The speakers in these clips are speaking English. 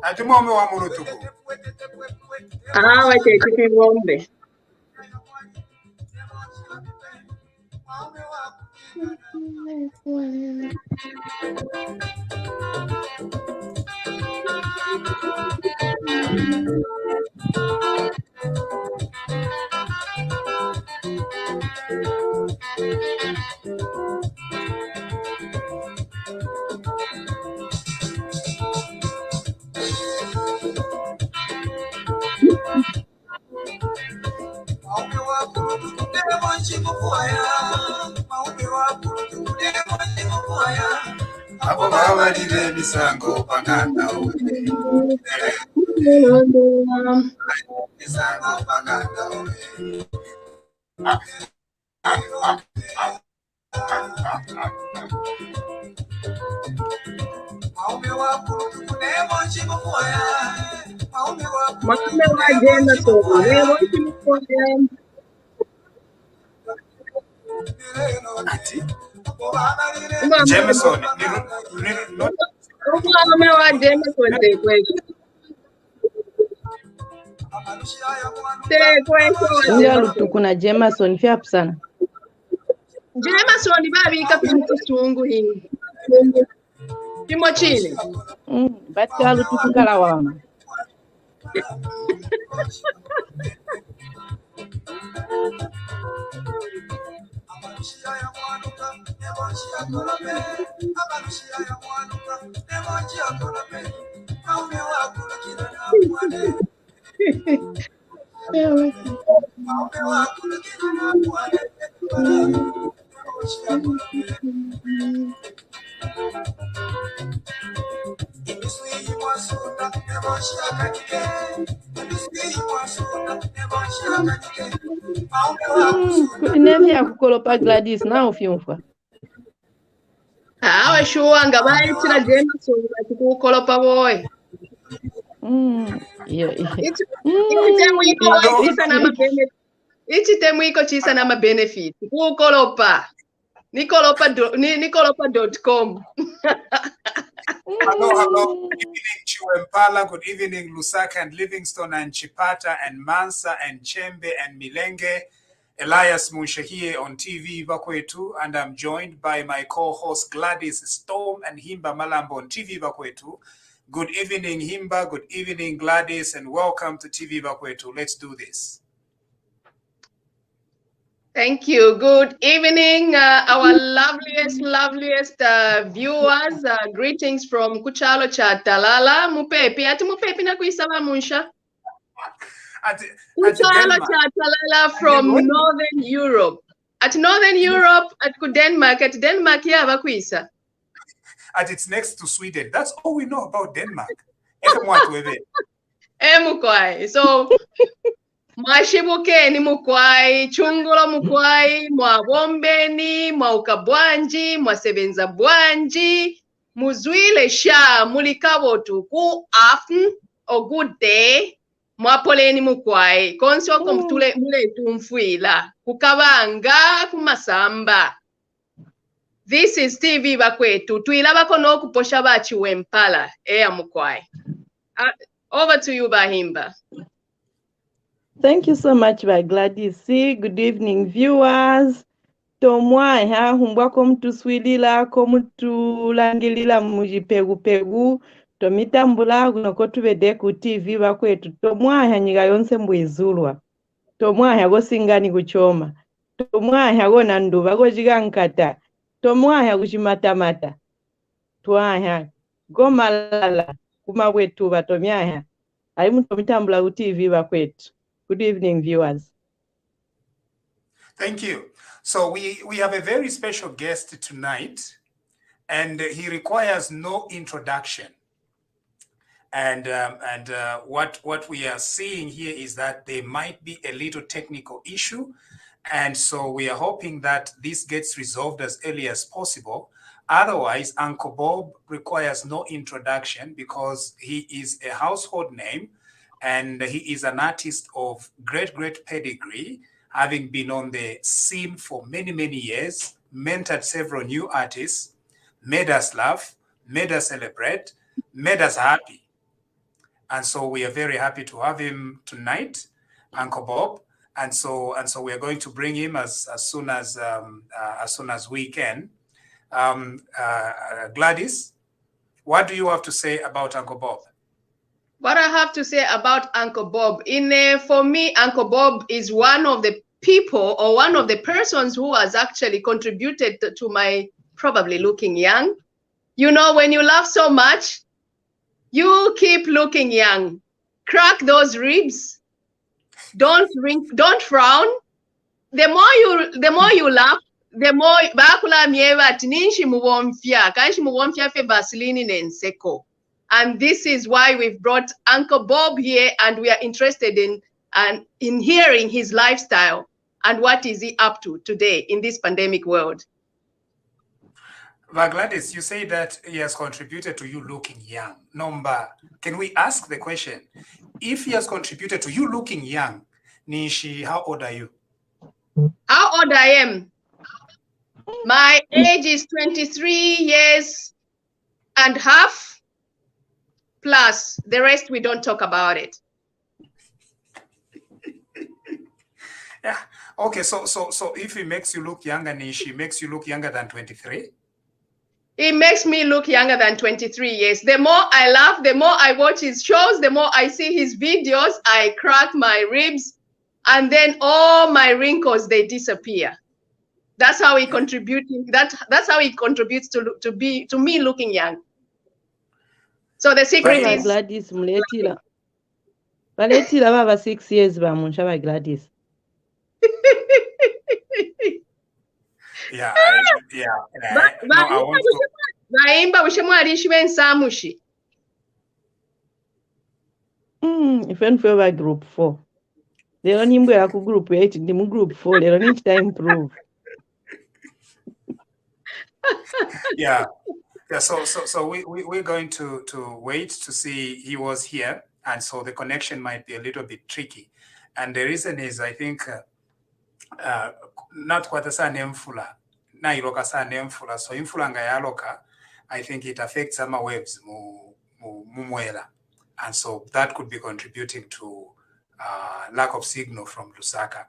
Atumome wa murutuku. Wacha chike ngombe. Misango panganda misango panganda Jameson, kuna Jameson fiapu sana. Jameson babika pintu sungu hii. Kimo chini. Bati alutuku kala wama. Neve ya kukolopa Gladys na ufyumfa. Washuanga bali tira Jameson kukolopa boy. Ichi temu iko chisa na benefit. Kukolopa. Nikolopa.com. Hello. Good evening, Chiwempala. Good evening, Lusaka and Livingstone and Chipata and Mansa and Chembe and Milenge. Elias Musha here on TVBAKWETU, and I'm joined by my co-host Gladys Storm and Himba Malambo on TVBAKWETU. Good evening, Himba. Good evening, Gladys, and welcome to TVBAKWETU. Let's do this. Thank you. Good evening, our loveliest viewers. Greetings from Kuchalo cha Talala. Mupepi. Ati mupepi na kuisaba munsha. At Kuchala Denmark. chatalala from Northern Europe. At Northern Europe, at Denmark, yava kwisa. At it's next to Sweden. That's all we know about Denmark. Mukwai. So Mwashibukeni mukwai, chungulo mukwai, mwabombeni, mwaukabwanji, mwasebenza bwanji, muzwile sha mulikabotu ku afternoon or good day, mwapoleni mukwai, konso komputule mule tumfuila, kukabanga kumasamba. This is TV Bakwetu. Tuilabako no kuposha bachi wempala, mukwai. Over to you, Bahimba. Thank you so much, by Gladys. Good evening, viewers. Tomwa welcome to Swidila, komutulangilila mujipegu tomitambula gunoko tubedeku TV Bakwetu. Tomwa nyiga yonse mbwizulwa. Tomwa go singani kuchoma. Tomwa go nanduba go jigankata. Tomwa kuchimatamata. Twa go malala kumabwetu batomya ali tomitambula ku TV Bakwetu. Good evening, viewers. Thank you. So we have a very special guest tonight, and he requires no introduction. And what we are seeing here is that there might be a little technical issue, and so we are hoping that this gets resolved as early as possible. Otherwise, Uncle Bob requires no introduction because he is a household name. And he is an artist of great pedigree, having been on the scene for many years, mentored several new artists, made us laugh, made us celebrate, made us happy. And so we are very happy to have him tonight, Uncle Bob. And so we are going to bring him as soon as we can. Gladys, what do you have to say about Uncle Bob? What I have to say about Uncle Bob, for me, Uncle Bob is one of the people or one of the persons who has actually contributed to my probably looking young. You know, when you laugh so much, you keep looking young. Crack those ribs. Don't frown. The more you laugh, the more bakula mieva tininshi muwomfia, kanshi muwomfia fe Vaseline nenseko. And this is why we've brought Uncle Bob here, and we are interested in hearing his lifestyle and what is he up to today in this pandemic world. Gladys, you say that he has contributed to you looking young. Number, can we ask the question? If he has contributed to you looking young, Nishi, how old are you? How old I am? My age is 23 years and half. Plus, the rest, we don't talk about it. Yeah. Okay. So if he makes you look younger, Nishi makes you look younger than 23? It makes me look younger than 23 years. The more I laugh, the more I watch his shows, the more I see his videos, I crack my ribs, and then all my wrinkles, they disappear. That's how he contributes. That's how he contributes to me looking young. So the secret is Gladys Muletila. Valetila baba 6 years bamusha by Gladys. Yeah. No, I want to. Vaimba ushemwalishi bensamushi. If you for group 4. They don't even go to group 8, they group 4. They don't need to improve. Yeah. So we're going to wait to see. He was here, and so the connection might be a little bit tricky. And the reason is, I think, not quite a nemfula, na iloka sa nemfula. So infula nga yaloka, I think it affects some waves mumwela, and so that could be contributing to lack of signal from Lusaka.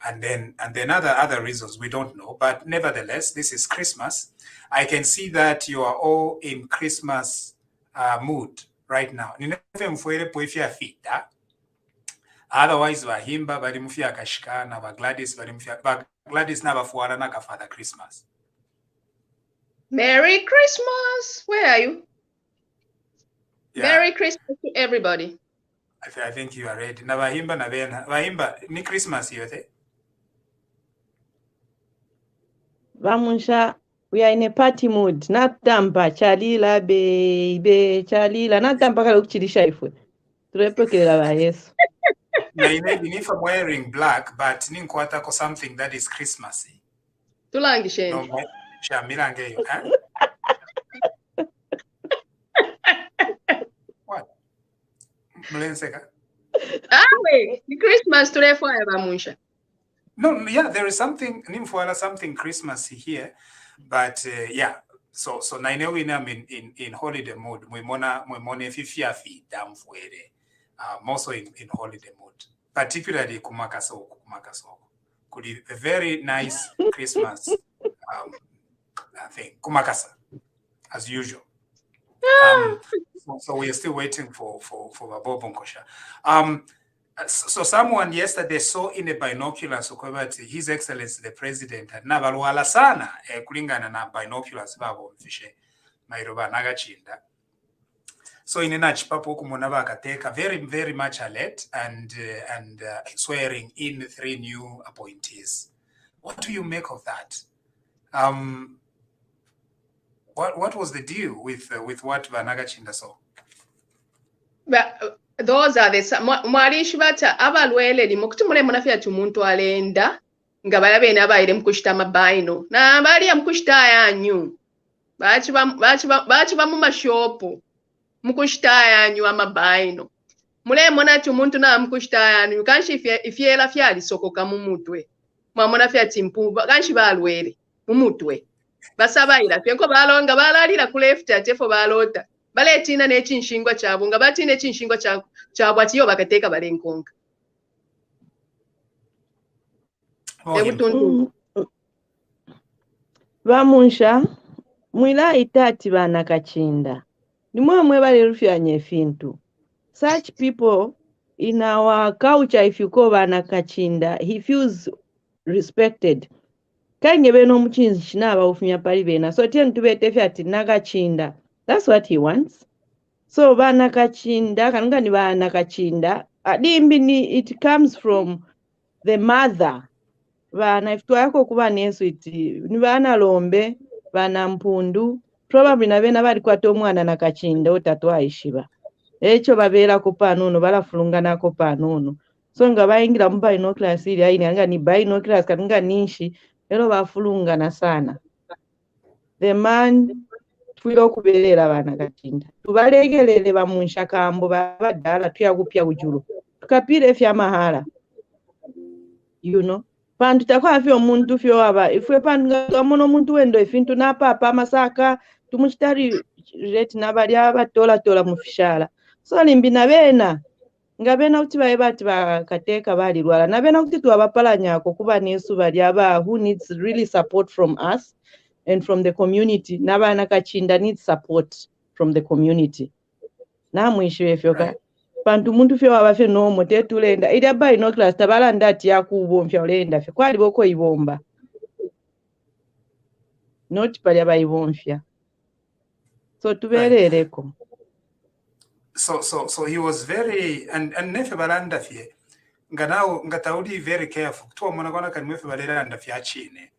And then other reasons we don't know, but nevertheless, this is Christmas. I can see that you are all in Christmas mood right now. Otherwise, Bahimba bali mufia kashika na Gladys bali mufia Gladys na bafuara na ka Father Christmas. Merry Christmas. Where are you? Yeah. Merry Christmas to everybody. I think you are ready. Na bahimba na bena. Bahimba ni Christmas yote. Vamusha, we are in a party mood. Natamba chalila baby chalila natamba kala kuchilisha ifwe. Tulepokelela ba Yesu. Na even if I'm wearing black, but ninkwata ko something that is Christmassy. Tulangisheni. No, milange yo, huh? What? Mlenseka? Wait, the Christmas today for Bamusha. No, yeah, there is something something Christmassy here, but yeah. So na inewina in holiday mood. Mwimone fifiafi damfuere. Also in holiday mood, particularly kumakasoko. Could be a very nice Christmas thing. Kumakasa, as usual. So we are still waiting for Bob Nkosha. So someone yesterday saw in a binoculars His Excellency the President had nabalwala sana kulingana na binoculars babo mfishe mairoba nagachinda. So in a chipapo kumonaba akateka very much alert and swearing in 3 new appointees. What do you make of that? What was the deal with what Banagachinda saw? But those are the mwalishi bata abalwele limukutumule munafya tumuntu alenda nga balabe nabaire mkushita mabaino na bali ya mkushita yanyu bachi ba mu mashopu mkushita yanyu amabaino mule mona tumuntu na mkushita yanyu kanshi ifyela fyali sokoka mu mutwe mwamona fya timpu kanshi balwele mu mutwe basabaira fyenko balonga balalira ku left atefo balota baletina n'ekinshingwa kyabo nga batina ekinshingwa kyabo atiyo bakateeka balenkonga Bamunsha mwila itati bana kachinda nimwe bali rufyanye efintu. Such people in our culture, if you call bana kachinda, he feels respected. Kange beno muchinzi chinaba ufunya pali bena so tien tubete fyati nagachinda. That's what he wants. So bana kachinda kanunga ni bana kachinda adimbini, it comes from the mother. Bana ifutwa yako kuba nesu iti ni bana lombe bana mpundu probably na bena bali kwata omwana na kachinda otatwa ishiba echo babera ko panuno balafulungana ko panuno so nga bayingira mu binoculars ili ayi anga ni binoculars kanunga ninshi ero bafulungana sana. The man twilo kubelela bana kachinda tubalegelele bamunsha kambo babadala tuyakupya ujulu tukapire fya mahala, you know. Pantu takwa fyo muntu fyo aba ifwe pantu ngamono muntu wendo ifintu napapa masaka tumuchitari rate nabali abatola mufishala so limbi na bena nga bena kuti baye bati bakateka bali lwala na bena kuti twabapalanyako kuba nesu bali aba who needs really support from us and from the community nabana kachinda needs support from the community na mwishiwe fyo ka pantu muntu fyo aba fyo no motetulenda ida binoculars tabala ndati yakubomfya olenda fyo kwali boko ibomba not pali aba ibomfya so tuberereko. So he was very and nefe balanda fye ngataudi very careful to mona kona kan nefe balanda fya chine.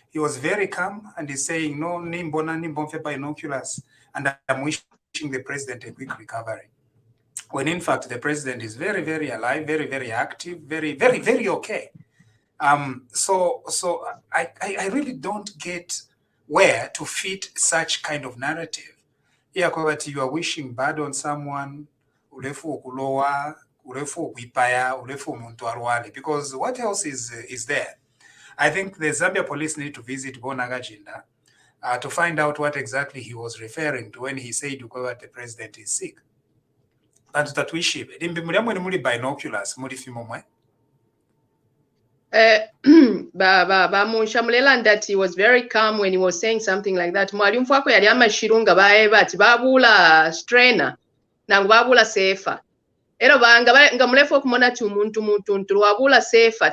He was very calm and he's saying no nimbomfya binoculars and I'm wishing the president a quick recovery. When in fact the president is very alive, very active, very okay. So I really don't get where to fit such kind of narrative. Yeah, you are wishing bad on someone, ulefu kulowa, ulefu kuipaya, ulefu muntu arwale, because what else is there? I think the Zambia police need to visit Bonagajinda to find out what exactly he was referring to when he said the president is sick. And that we ship it. In binoculars, modifimomwe. Mushamulela that he was very calm when he was saying something like that. Mwalimu fwako yali amashirunga bae bati babula strainer na babula sefa. Ero nga mulefo kumona muntu wabula sefa.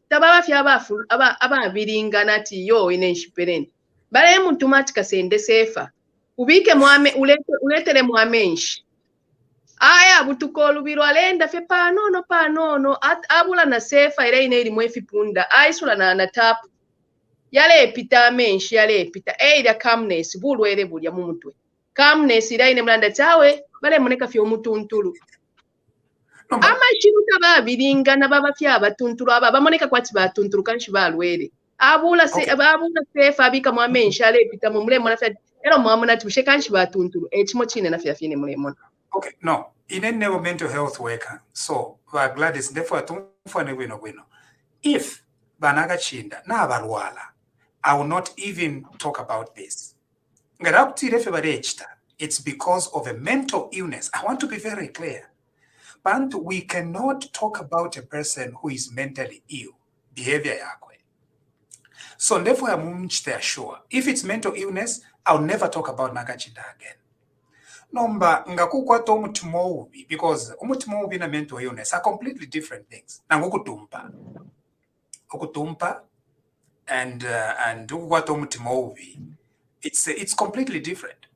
Tababa fya aba biringa nati yo inenshipereni. Bale muntu matika sende sefa. Ubike muame uletere muamenshi. aya butukolu birwalenda fe panono abula na sefa ile ine ilimu efipunda aisula na tap yale epita menshi yale epita eida calmness bulwere bulya mu mutwe calmness ile ine mulanda chawe bale moneka fyo mutuntulu amashiruta babiringana baba fya batuntulu aba bamoneka kwati batuntulu kanshi balwere abula sefa abika mu menshi yale epita mu mule mona fya ero mwamuna tubishe kanshi batuntulu ekimo chine na fya fine mule mona. Okay, no. In any mental health worker, so Gladys, therefore, if Banaga Chinda, na balwala, I will not even talk about this. It's because of a mental illness. I want to be very clear. But we cannot talk about a person who is mentally ill, behavior yakwe. So therefore, I'm sure if it's mental illness, I'll never talk about Nagachinda again. Nomba ngakukwata omutima obubi because omutima obubi na mental illness are completely different things. Nangokutumpa and ukukwata omutima obubi, it's completely different.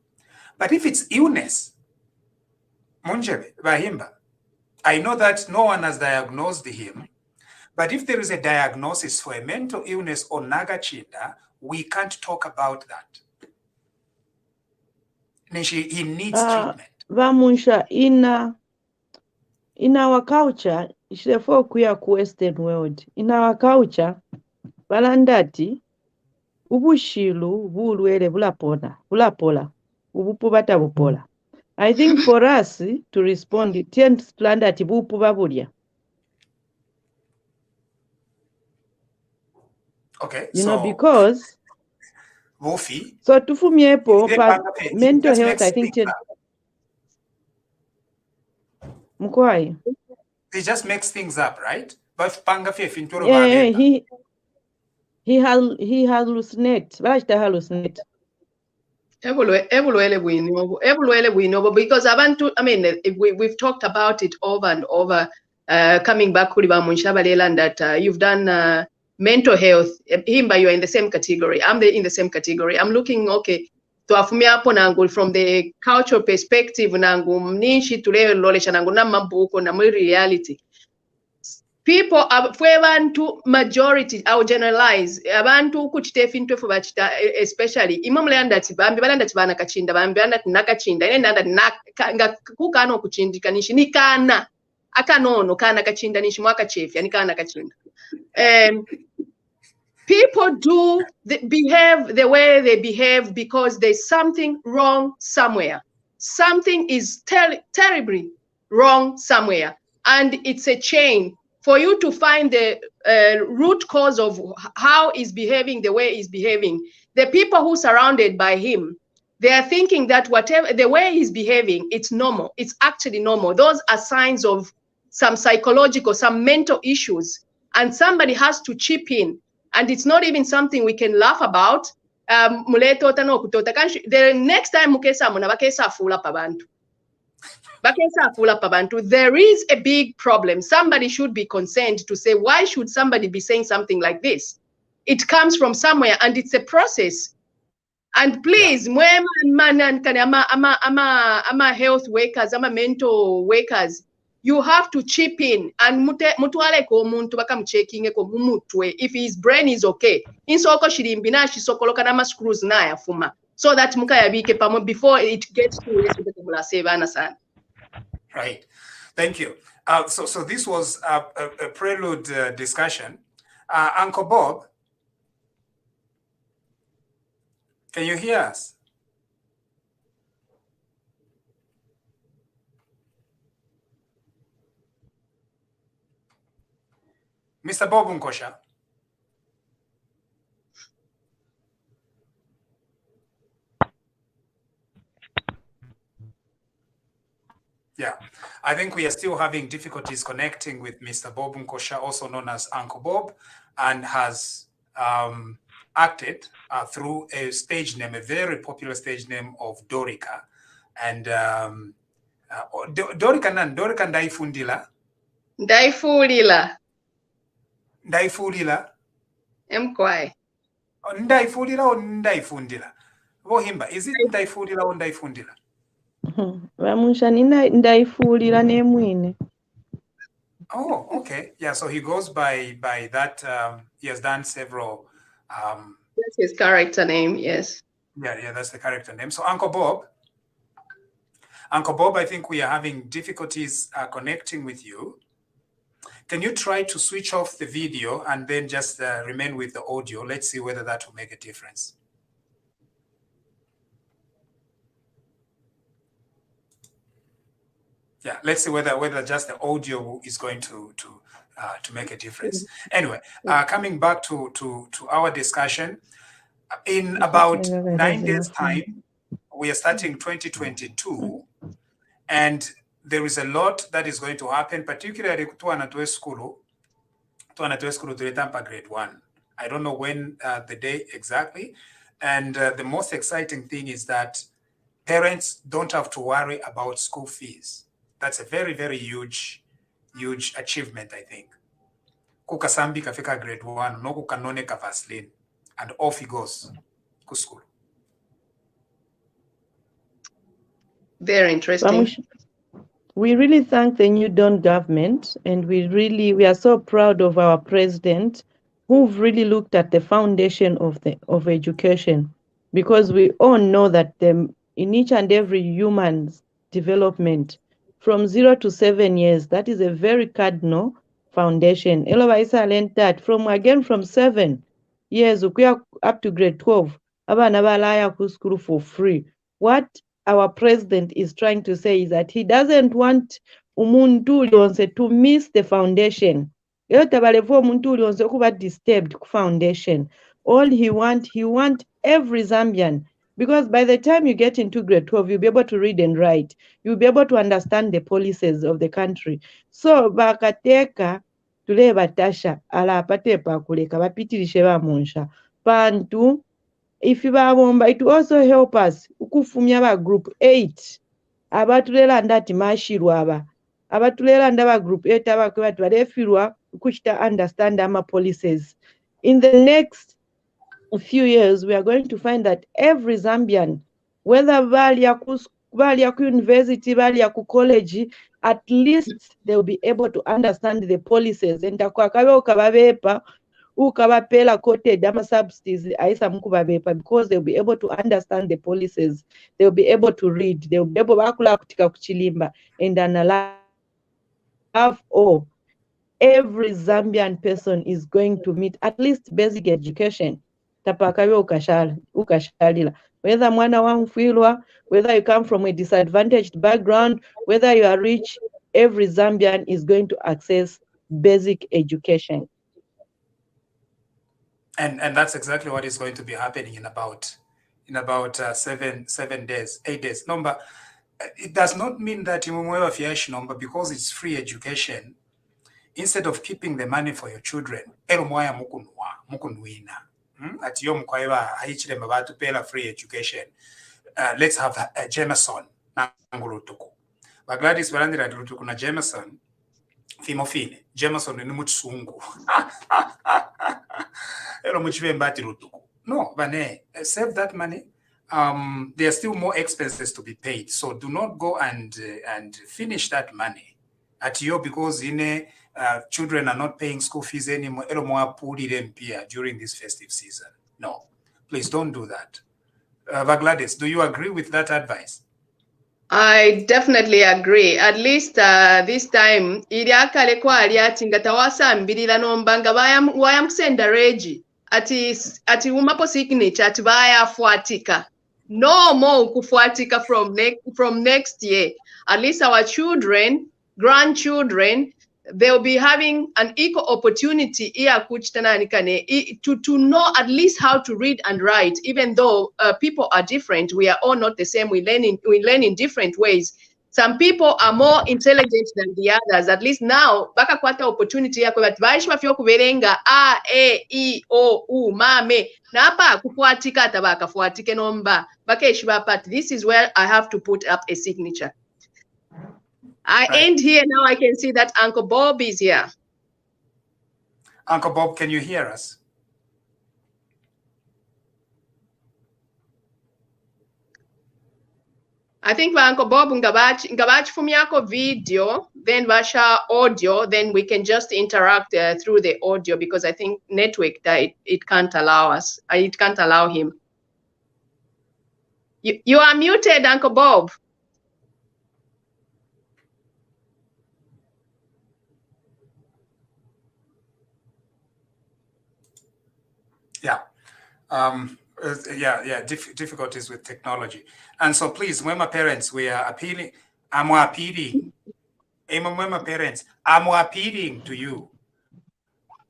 But if it's illness, munjebe bahimba, I know that no one has diagnosed him, but if there is a diagnosis for a mental illness or Nagachinda, we can't talk about that. He needs treatment. Vamunsha, in our culture, therefore we are Western world. In our culture, balandati ubushilu bulwele bulapola ubupubata bupola. I think for us to respond, tend landati bupuba bulya. Okay, you know, because Wolfie. So tufumiepo but mental health I think Mkwai. He just makes things up, right? But yeah, he hallucinate. Hallucinate. Because I mean we've talked about it over and over. Coming back that you've done mental health, himba, you are in the same category. I'm in the same category. I'm looking, okay, to afumia hapo nangu from the cultural perspective nangu mnishi tuleo lolesha nangu na mambuko na mwi reality. People fwe abantu majority au generalize abantu kuchitefi ntwefu bachita especially imamule andati bambi balanda tibana kachinda bambi andati nakachinda ine nanda nga kukano kuchindika nishi ni kana akanono kana kachinda nishi mwaka chefya ni kana kachinda. People behave the way they behave because there's something wrong somewhere. Something is terribly wrong somewhere. And it's a chain. For you to find the root cause of how he's behaving the way he's behaving, the people who surrounded by him, they are thinking that whatever the way he's behaving, it's normal. It's actually normal. Those are signs of some psychological, some mental issues. And somebody has to chip in. And it's not even something we can laugh about. The next time there is a big problem. Somebody should be concerned to say, why should somebody be saying something like this? It comes from somewhere and it's a process. And please, ama health workers, ama mental workers, you have to chip in and mutuale ko muntu baka mchecking ko mumutwe if his brain is okay. Insoko shirimbi na shisokoloka na screws na yafuma so that mukayabike pamo before it gets to Right. Thank you. So this was a prelude discussion. Uncle Bob, can you hear us? Mr. Bob Nkosha. Yeah, I think we are still having difficulties connecting with Mr. Bob Nkosha, also known as Uncle Bob, and has acted through a stage name, a very popular stage name of Dorika. And Dorika Ndaifundila? Ndaifulila. Ndaifulila? Mkwai. Ndaifulila or Ndaifundila? Bohimba, is it Ndaifulila or Ndaifundila? Vamusha ndaifuulira nemwine. Oh, okay. Yeah, so he goes by that. He has done several. That's his character name, yes. Yeah, that's the character name. So Uncle Bob, I think we are having difficulties connecting with you. Can you try to switch off the video and then just remain with the audio? Let's see whether that will make a difference. Yeah, let's see whether just the audio is going to make a difference. Anyway, coming back to our discussion, in about 9 days' time, we are starting 2022, and there is a lot that is going to happen, particularly to Anatwe School to grade 1. I don't know when the day exactly. And the most exciting thing is that parents don't have to worry about school fees. That's a very, very huge achievement, I think. Kukasambi kafika grade 1, no kukanone ka Vaseline, and off he goes to school. Very interesting. We really thank the New Dawn government, and we are so proud of our president, who've really looked at the foundation of education, because we all know that in each and every human's development, from 0 to 7 years, that is a very cardinal foundation. Elovaisa learned that from 7 years up to grade 12, abana balaya ku school for free. What our president is trying to say is that he doesn't want umuntu ulionse to miss the foundation. Umuntu ulionse kuba disturbed foundation. All he want every Zambian, because by the time you get into grade 12, you'll be able to read and write. You'll be able to understand the policies of the country. So bakateka tule batasha ala apate pakuleka bapitirishe bamunsha pantu. If you babomba, it will also help us ukufumya ba group 8 abatulera ndati mashirwa abatulera ndaba group 8 abakwati balefirwa kuchita understand ama policies. In the next few years, we are going to find that every Zambian, whether valia ku university, valia ku college, at least they will be able to understand the policies. And ukababepa ukabapela quoted ama subsidies aisa mukubabepa, because they'll be able to understand the policies. They'll be able to read. They'll be able bakula kutika kuchilimba and analyze. Every Zambian person is going to meet at least basic education. Tapakabe ukashalila. Whether mwana wamfilwa, whether you come from a disadvantaged background, whether you are rich, every Zambian is going to access basic education. And that's exactly what is going to be happening in about 8 days. Number, it does not mean that you number because it's free education. Instead of keeping the money for your children, at yom kwaiba haichile mabatu pela free education. Let's have a Jameson nangulutuku. But Gladys Barandira Rutuku na Jameson, Fimofine, Jameson ni mutsungu. No, Bane, save that money. There are still more expenses to be paid. So do not go and finish that money at you, because children are not paying school fees anymore during this festive season. No, please don't do that. Gladys, do you agree with that advice? I definitely agree. At least this time, iliakale kwa aliati ngatawasa mbirila nombanga wayamusenda reji ati umapo signature ati bayafuatika. No more kufuatika from next year. At least our children, grandchildren, they'll be having an equal opportunity to know at least how to read and write. Even though people are different, we are all not the same. We learn in different ways. Some people are more intelligent than the others. At least now, baka kwata opportunity ya kwa vaishwa fyo kuverenga a, e, I, o, u, ma, me. Na hapa kufuatika tabaka fuatike nomba. Baka ishwa part. This is where I have to put up a signature. I end here now. I can see that Uncle Bob is here. Uncle Bob, can you hear us? I think Uncle Bob ngabachi fumiako video, then basha audio, then we can just interact through the audio because I think network that it can't allow us. It can't allow him. You are muted, Uncle Bob. Yeah. Difficulties with technology. And so please, when my parents, we are appealing, I'm appealing to you.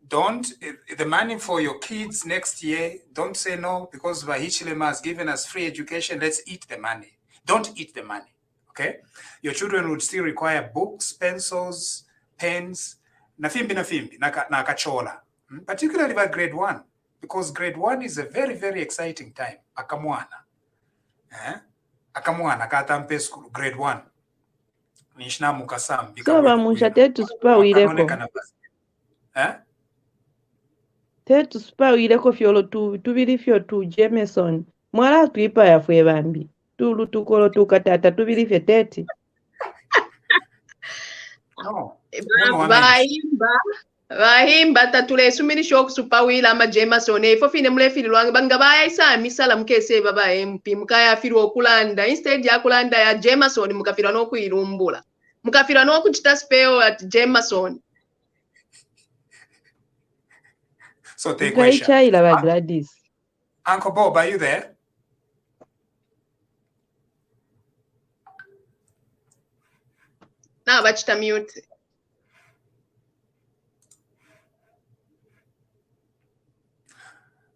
Don't, the money for your kids next year, don't say no, because Vahichilema has given us free education. Let's eat the money. Don't eat the money, okay? Your children would still require books, pencils, pens, nakachola, particularly by grade 1. Because grade 1 is a very, very exciting time. Akamwana. Akamwana katampe school, grade 1. Nishna mukasam. So bamusha tetu spa uireko. Tetu spa uireko fiolo tubiri fio tu Jameson. Mwala tuipa ya fwe bambi. Tulu tukolo tukatata tubiri fie teti. No. Bahimba tatule sumini shok supawila ama Jameson efo fine mule fili lwange bangabaya isa misala mkese baba MP mukaya fili okulanda instead ya kulanda ya Jameson mukafira no kuirumbula mukafira no kuchita spell at Jameson. So take question. Gladys. Uncle Bob, are you there? Na bachita mute.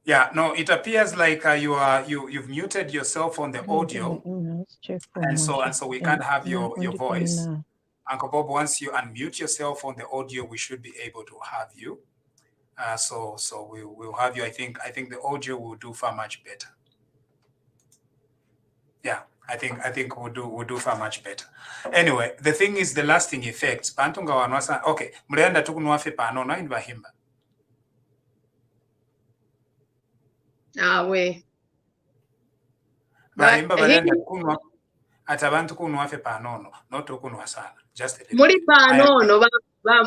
Yeah, no, it appears like you've muted yourself on the audio, and so we can't have your voice. Uncle Bob, once you unmute yourself on the audio, we should be able to have you. So we'll have you. I think the audio will do far much better. Yeah, I think we'll do far much better. Anyway, the thing is the lasting effects. Pantunga wanwasa. Okay, mlienda tukunwafe pano na invahimba. We. Bahimba balenda kunwa atabantu kunwafe panono, not kunwa sana. Just a little. Muri panono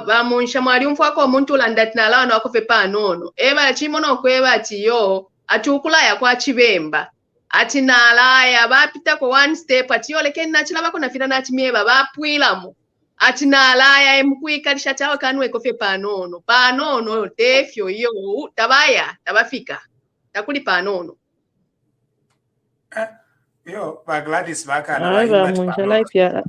ba munsha mwali mfwako omuntu landatina lano akofe panono. Eba chimono kweba ati yo atukulaya kwa chibemba. Ati nalaya bapita ko one step ati yo leke nachila bako nafira nachimieba bapwilamu. Ati nalaya emkwikalisha tawe kanwe kofe panono. Panono tefyo yo tabaya tabafika. Takuli panono. Yo, ba Gladys baka na munsha life ya.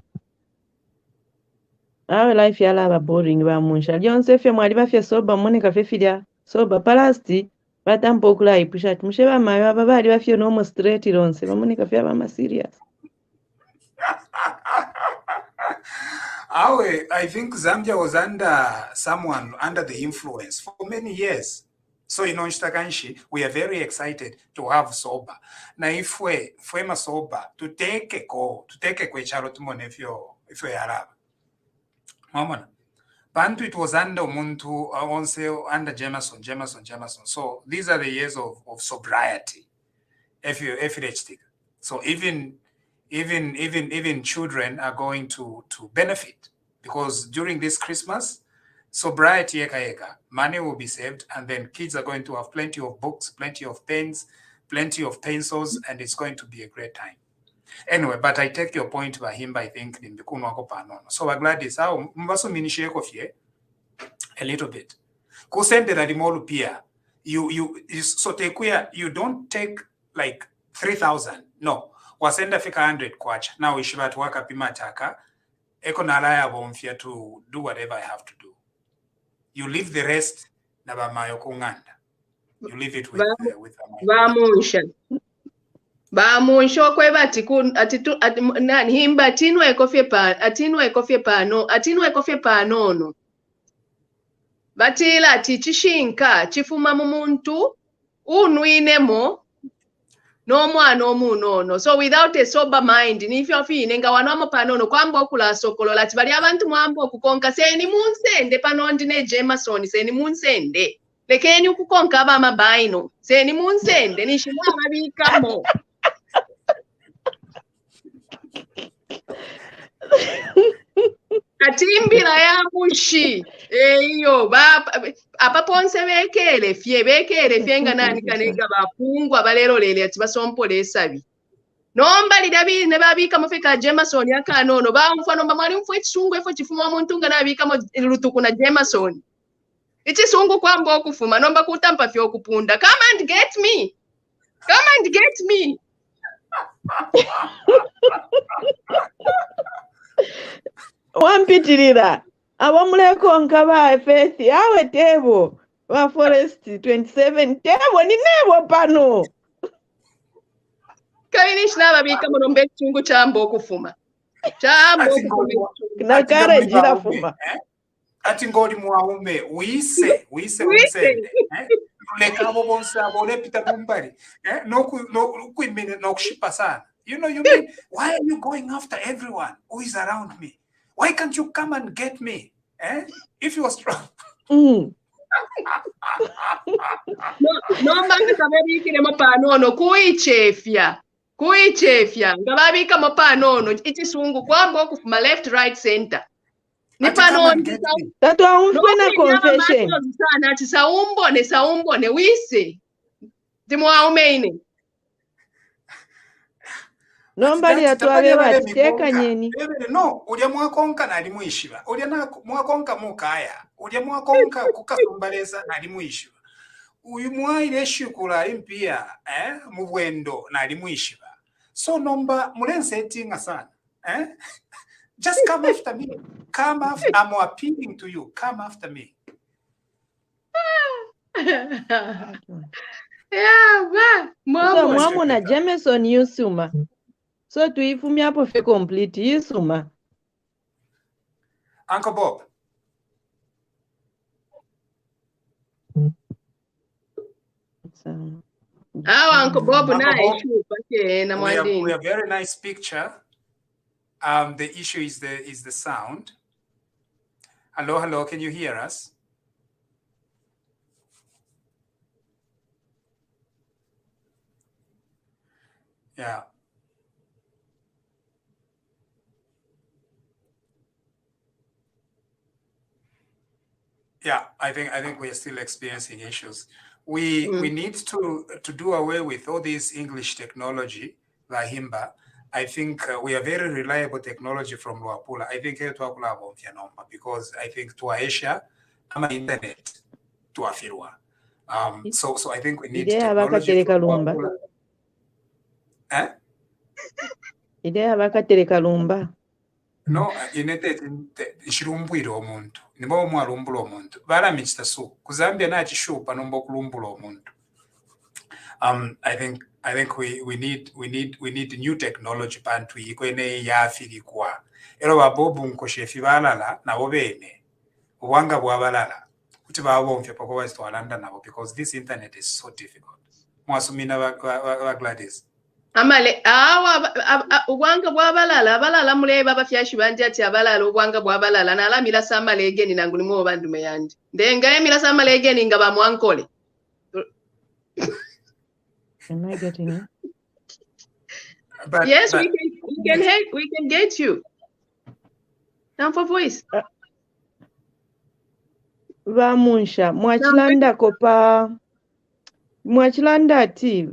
Life ya la boring ba munsha. Jonse fe mwali ba fe soba monika fe fidia soba palasti batampo kula ipusha musheba mayo baba ali ba fe no mo straight ronse ba monika fe ba ma serious. I think Zambia was under the influence for many years. So in Onshtakanshi, we are very excited to have soba. Na if we soba to take a kwecharo tumone if you Arab. Mamona. Bantu it was under Muntu under Jameson. So these are the years of sobriety. So even children are going to benefit because during this Christmas, sobriety money will be saved, and then kids are going to have plenty of books, plenty of pens, plenty of pencils, and it's going to be a great time. Anyway, but I take your point by him, I think, in the Kunwako Panono. So we're glad this how Mbaso Minisheko Fie a little bit. Kusende Radimolu Pia, so take where you don't take like 3,000. No. Wasenda fika 100 kwacha. Now we should work up Pimataka. Eko nalaya bomfia to do whatever I have to do. You leave the rest na bamayo kunganda. You leave it with Bamusha. Bamusha kweba atitu nani himba atinwa ekofye panono. Batila tichishinka chifuma mumuntu unwinemo no mwana omunono. So without a sober mind, if you're feeling wanamo panono kwamba okula sokolo lati bali abantu mwambo okukonka seni munsende panondi ne Jameson seni munsende lekeni ukukonka aba mabaino seni munsende nishimama bikamo. Atimbira ya mushi eyo apaponse bekere fye nga nani kanega bafungwa balero lele ati basompole esabi nomba lidabi ne babika mufika Jameson yakanono bamfa nomba mwali mfu ekisungu efo kifuma omuntu nga nabika mu lutuku na Jameson ekisungu kwamba okufuma nomba kutampa fye okupunda. Come and get me. Wampitirira abamuleko nkaba Faith awe Tebo wa Forest 27 Tebo ni nebo pano kayinish nababika mu nomba ekisungu kyamba okufuma nakara jira fuma ati ngoli muwaume wise unsende leka abo bonse abo lepita kumbali nokuimene nokushipa sana. You mean, why are you going after everyone who is around me? Why can't you come and get me? If you are strong. No manga sababikire mapanono kuichefya ngababika mapanono ichisungu kwamba okufuma left right center ni panono tatu aumfena confession sana ati saumbone wise dimwaumeine nombali atwabe bateka nyeni no ulya mwakonka nali muishiba ulya na mwakonka mukaya ulya mwakonka kukasumbaleza nali muishiba uyu mwaile shukula impia mu bwendo nali muishiba so nomba mulense etinga sana just come after me. I'm appealing to you. Come after me. So mwamu na Jameson yusuma. So tuifumi hapo fe complete yusuma. Uncle Bob. Uncle Bob we have a very nice picture. The issue is the sound. Hello, can you hear us? Yeah. Yeah, I think we are still experiencing issues. We need to do away with all this English technology, Lahimba. I think we have very reliable technology from Luapula. I think because I think to Asia, I'm internet to Afirwa. So I think we need technology from Luapula. Idea bakatereka lumba. No, inete ishirumbuiro omuntu. Nibo mwalumbula omuntu. Bala michita su. Kuzambia na chishupa nombo kulumbula omuntu. I think we need new technology pantu ikwene ya afirikwa. Ero babobu nkoshefi balala na bobene. Uwanga bwabalala. Kuti babomfye pako west walanda nabo because this internet is so difficult. Mwasumina wa Gladys. Amale uwanga bwabalala abalala muleba bafyashi banje ati abalala uwanga bwabalala na alamira samale egeni nangu ni mwo bandu meyandi. Ndenga emira samale egeni nga bamwankole. Am I getting it? Yes, we can get you. Now for voice. Vamunsha mwachilanda kopa mwachilanda ati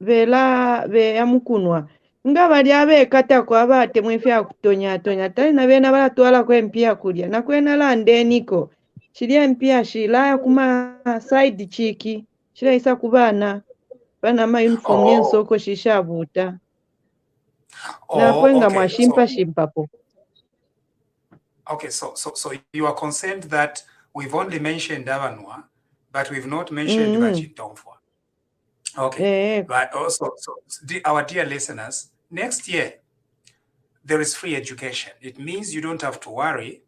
vela yamukunwa nga bali abekata kwa bate mwefya kutonya tali na bena balatwala kwa empia kulya na kwena lande niko chili empia shilaya kuma side chiki chila isa kubana bana ma uniform yensoko shishabuta na kwenga mwashimpa shimpapo. Okay, so you are concerned that we've only mentioned Avanua, but we've not mentioned Vachitongfwa. Okay, but also, our dear listeners, next year, there is free education. It means you don't have to worry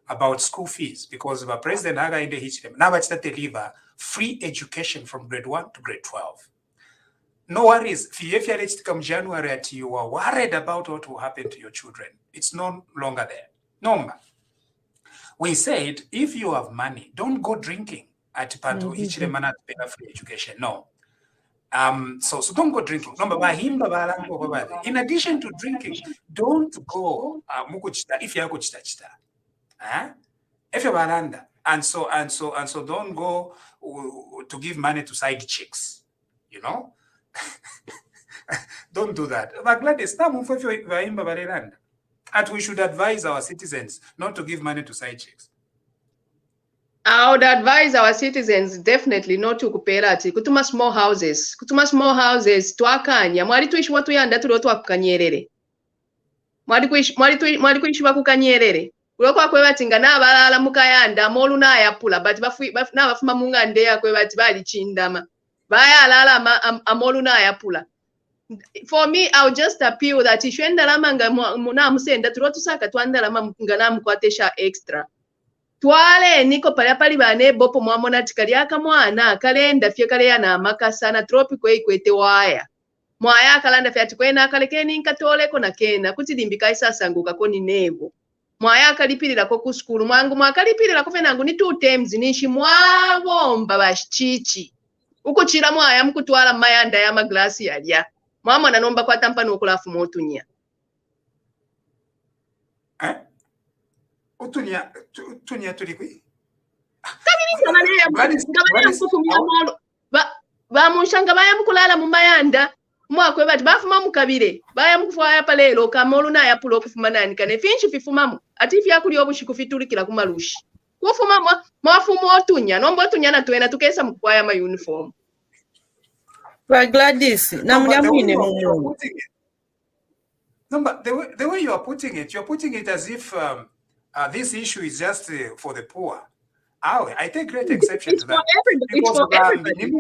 about school fees because the President Haga in the Hitchem, now it's that deliver free education from grade 1 to grade 12. No worries. If you're reached come January, you are worried about what will happen to your children. It's no longer there. No. We said, if you have money, don't go drinking at Panto Hitchem to pay free education. No. So don't go drinking. In addition to drinking, don't go if you're chita. If you're baranda, and so don't go to give money to side chicks, you know. Don't do that. And we should advise our citizens not to give money to side chicks. I would advise our citizens definitely not to kuperati kutuma small houses twakanya mwali tuishi watu yanda tulio twakukanyerere mwali kuishi bakukanyerere kulokwa kwebatinga n'abalala mukayanda molu n'ayapula but n'abafuma mungande yakwe bati bali chindama bayalala amolu n'ayapula. For me, I'll just appeal that ishwendalama nga munamusenda tulio tusaka twandalama nga namukwatesha extra. Twale niko pali bane bopo mwamona tikali akamwana kalenda fye kale yana makasana tropical ekwete waya mwaya kalanda fye atikwena kalekeni nkatoleko na kena kutilimbika isasa nguka koni nebo mwaya kalipirira ko ku school mwangu mwakalipirira ko fenangu ni 2 times nishi mwabomba bashichichi uko chira mwaya mkutwala mayanda ya maglasi yalya mwamona nomba kwa tampano okulafu motunya Tunya tulikwi. Bamushanga baya mukulala mu mayanda mwakwe bati bafuma mukabire baya mukufaya palelo kamolu na yapulo okufuma nani kane finchi fifumamu ati fyakuli obushiku fitulikira kumalushi kufuma mwafumo otunya nombo otunya na twena tukesa mukufaya ma uniform. Kwa Gladys namnya mwine mu. No, but the way you're putting it as if this issue is just for the poor. I take great exception to that. It's for everybody.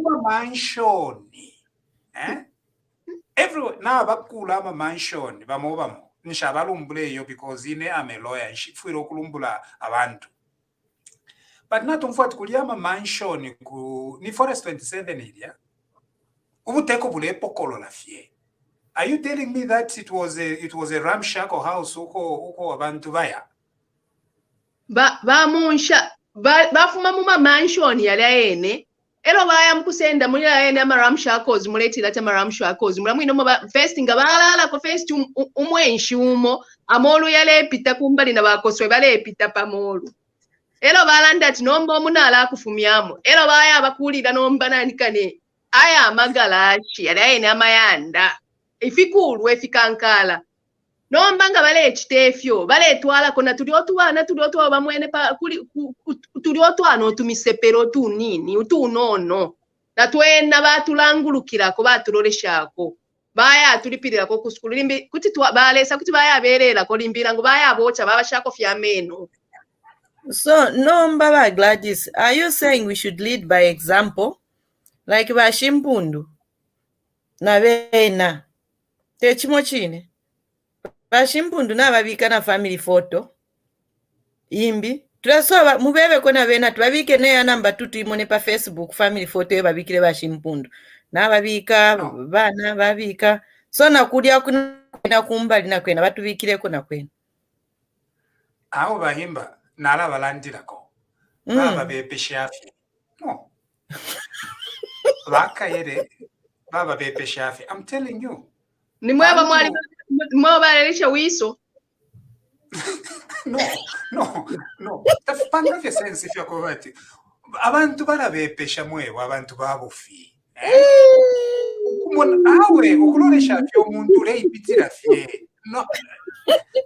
Everyone now bakula ama mansion bamobamo nishabalumbule because ine ame lawyer nshifwira okulumbula abantu. But not umfuati kuliama mansion ku ni Forest 27 area. Ubuteko bule pokolo la fie. Are you telling me that it was a ramshackle house uko abantu baya? Bamunsha bafuma mu mansion yali ene ero baya mkusenda muri ene ama ramshackles muletira ta ramshackles mulamwino mo first nga balala ko first umwenshi umo amolu yale pita kumbali na bakoswe bale pita pamolu ero balanda ati nomba omunala akufumyamo ero baya abakulira nomba nanikane aya amagalachi yali ene amayanda ifikulu efikankala nomba nga bale ekitefyo bale twala kona tuliotuwa bamwene pa tuliotwana otumisepero tunini utunono na twena batulangulukira ko batuloleshako baya tulipirira ko kuskulu limbi kuti balesa kuti baya berera ko limbira ngo baya bocha babashako fyameno. So nomba ba Gladys, are you saying we should lead by example like bashimpundu na bena techimo chine bashimpundu nababika na family photo imbi turasoba mubebe kona bena tubabike ne namba tutuimone pa Facebook family photo ebabikire bashimpundu nababika bana babika so nakulya kuna kumbali na kwena batubikire kona kwena aho bahimba nala balandirako baba bepeshafi no baka yere baba bepeshafi. I'm telling you ni mwaba mwali mwabalelisha wiso. No. Tafupanga vya sense ifya kovati. Abantu barabepesha mwewa abantu babufi. Awe ukulolesha fyo omuntu uleipitira fye. No.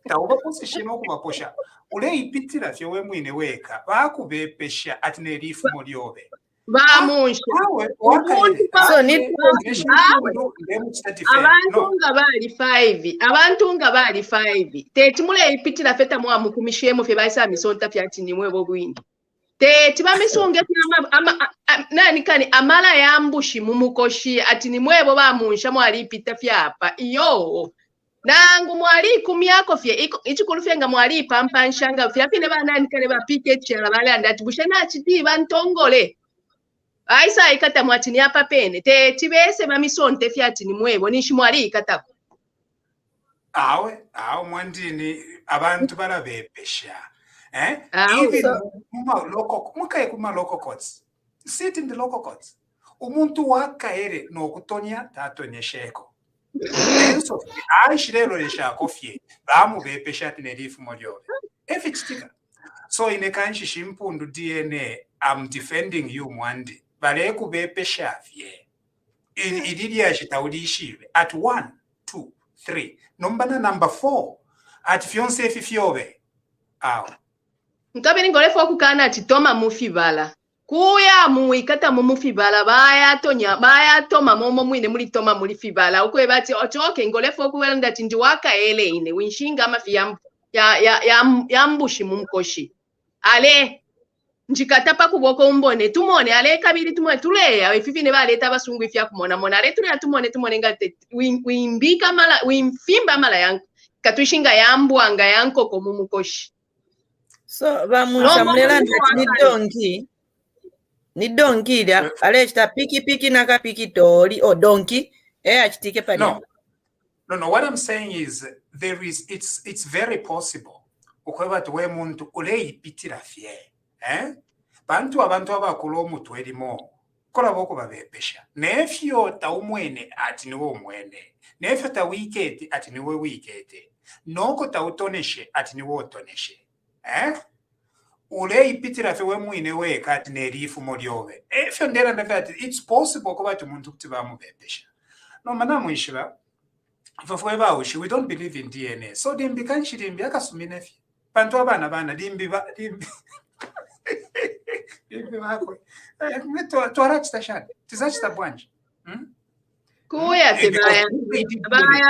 Tauba posishima okubaposha. Uleipitira fyo we mwine weka. Bakubepesha atinerifu moliobe. Bamunsha so ni abantu nga bali 5 tetimule ipitira feta mwa mukumishemo fye bayisa misonta fyati nimwe bobwini tetiba misonge nani kani amala yambushi mumukoshi ati nimwe bo bamunsha mwali ipita fyapa iyo nangu mwali kumyako fye ichikulufye nga mwali pampa nshanga fye apine banani kale bapike chela bale andati bushena chiti bantongole aisa ikata mwatini apa pene tibese mamisonte fyati ni mwebo nishimwali ikatako awe mwandini abantu barabepesha even mukaye kuma local courts sit in the local courts umuntu wakaere n'okutonya tatonyesheko enso aishirero leshakofye bamubepesha ati nelifumo lyobe efichitika so inekanshi shimpundu DNA I'm defending you mwandi bale kubepesha fye ilili yashitaulishiwe at 1 2 3 nombana number 4 at fyonse fifyobe awo nkabini ngolefo kukana ati toma mufibala kuya muikata mumufibala baya toma momo mwine muli toma muli fibala ukwe bati ochoke ngolefo kuwenda ati ndiwaka ele ine winshinga amafi ya mbushi mumkoshi ale njikatapa kuboko umbone tumone ale kabiri tumone tuleya ififine baleta basungu ifya kumona mona ale tuleya tumone ngate wimbika mala wimfimba mala yanko katuishinga yambwanga yanko komumukoshi so bamusamlela ni donki da alechita piki naka piki tori o donki achitike pani no what I'm saying is it's very possible ukweba tuwe muntu uleyipitira fye bantu abantu abakulu omuntu elimo kola boko babepesha nefyo taumwene ati niwe omwene nefyo ta wiketi ati niwe wikete noko tautoneshe ati niwe otoneshe uleyipitira fye we mwine we kati nelifumo lyobe efyo ndera ndafati it's possible kuba tumuntu kuti bamubepesha no mana mwishira ifafwe bawushi we don't believe in DNA so dimbi kanshi dimbi akasumine fye bantu abana dimbi dimbi bako tuarachita shani tizachita bwanje kuya tibaya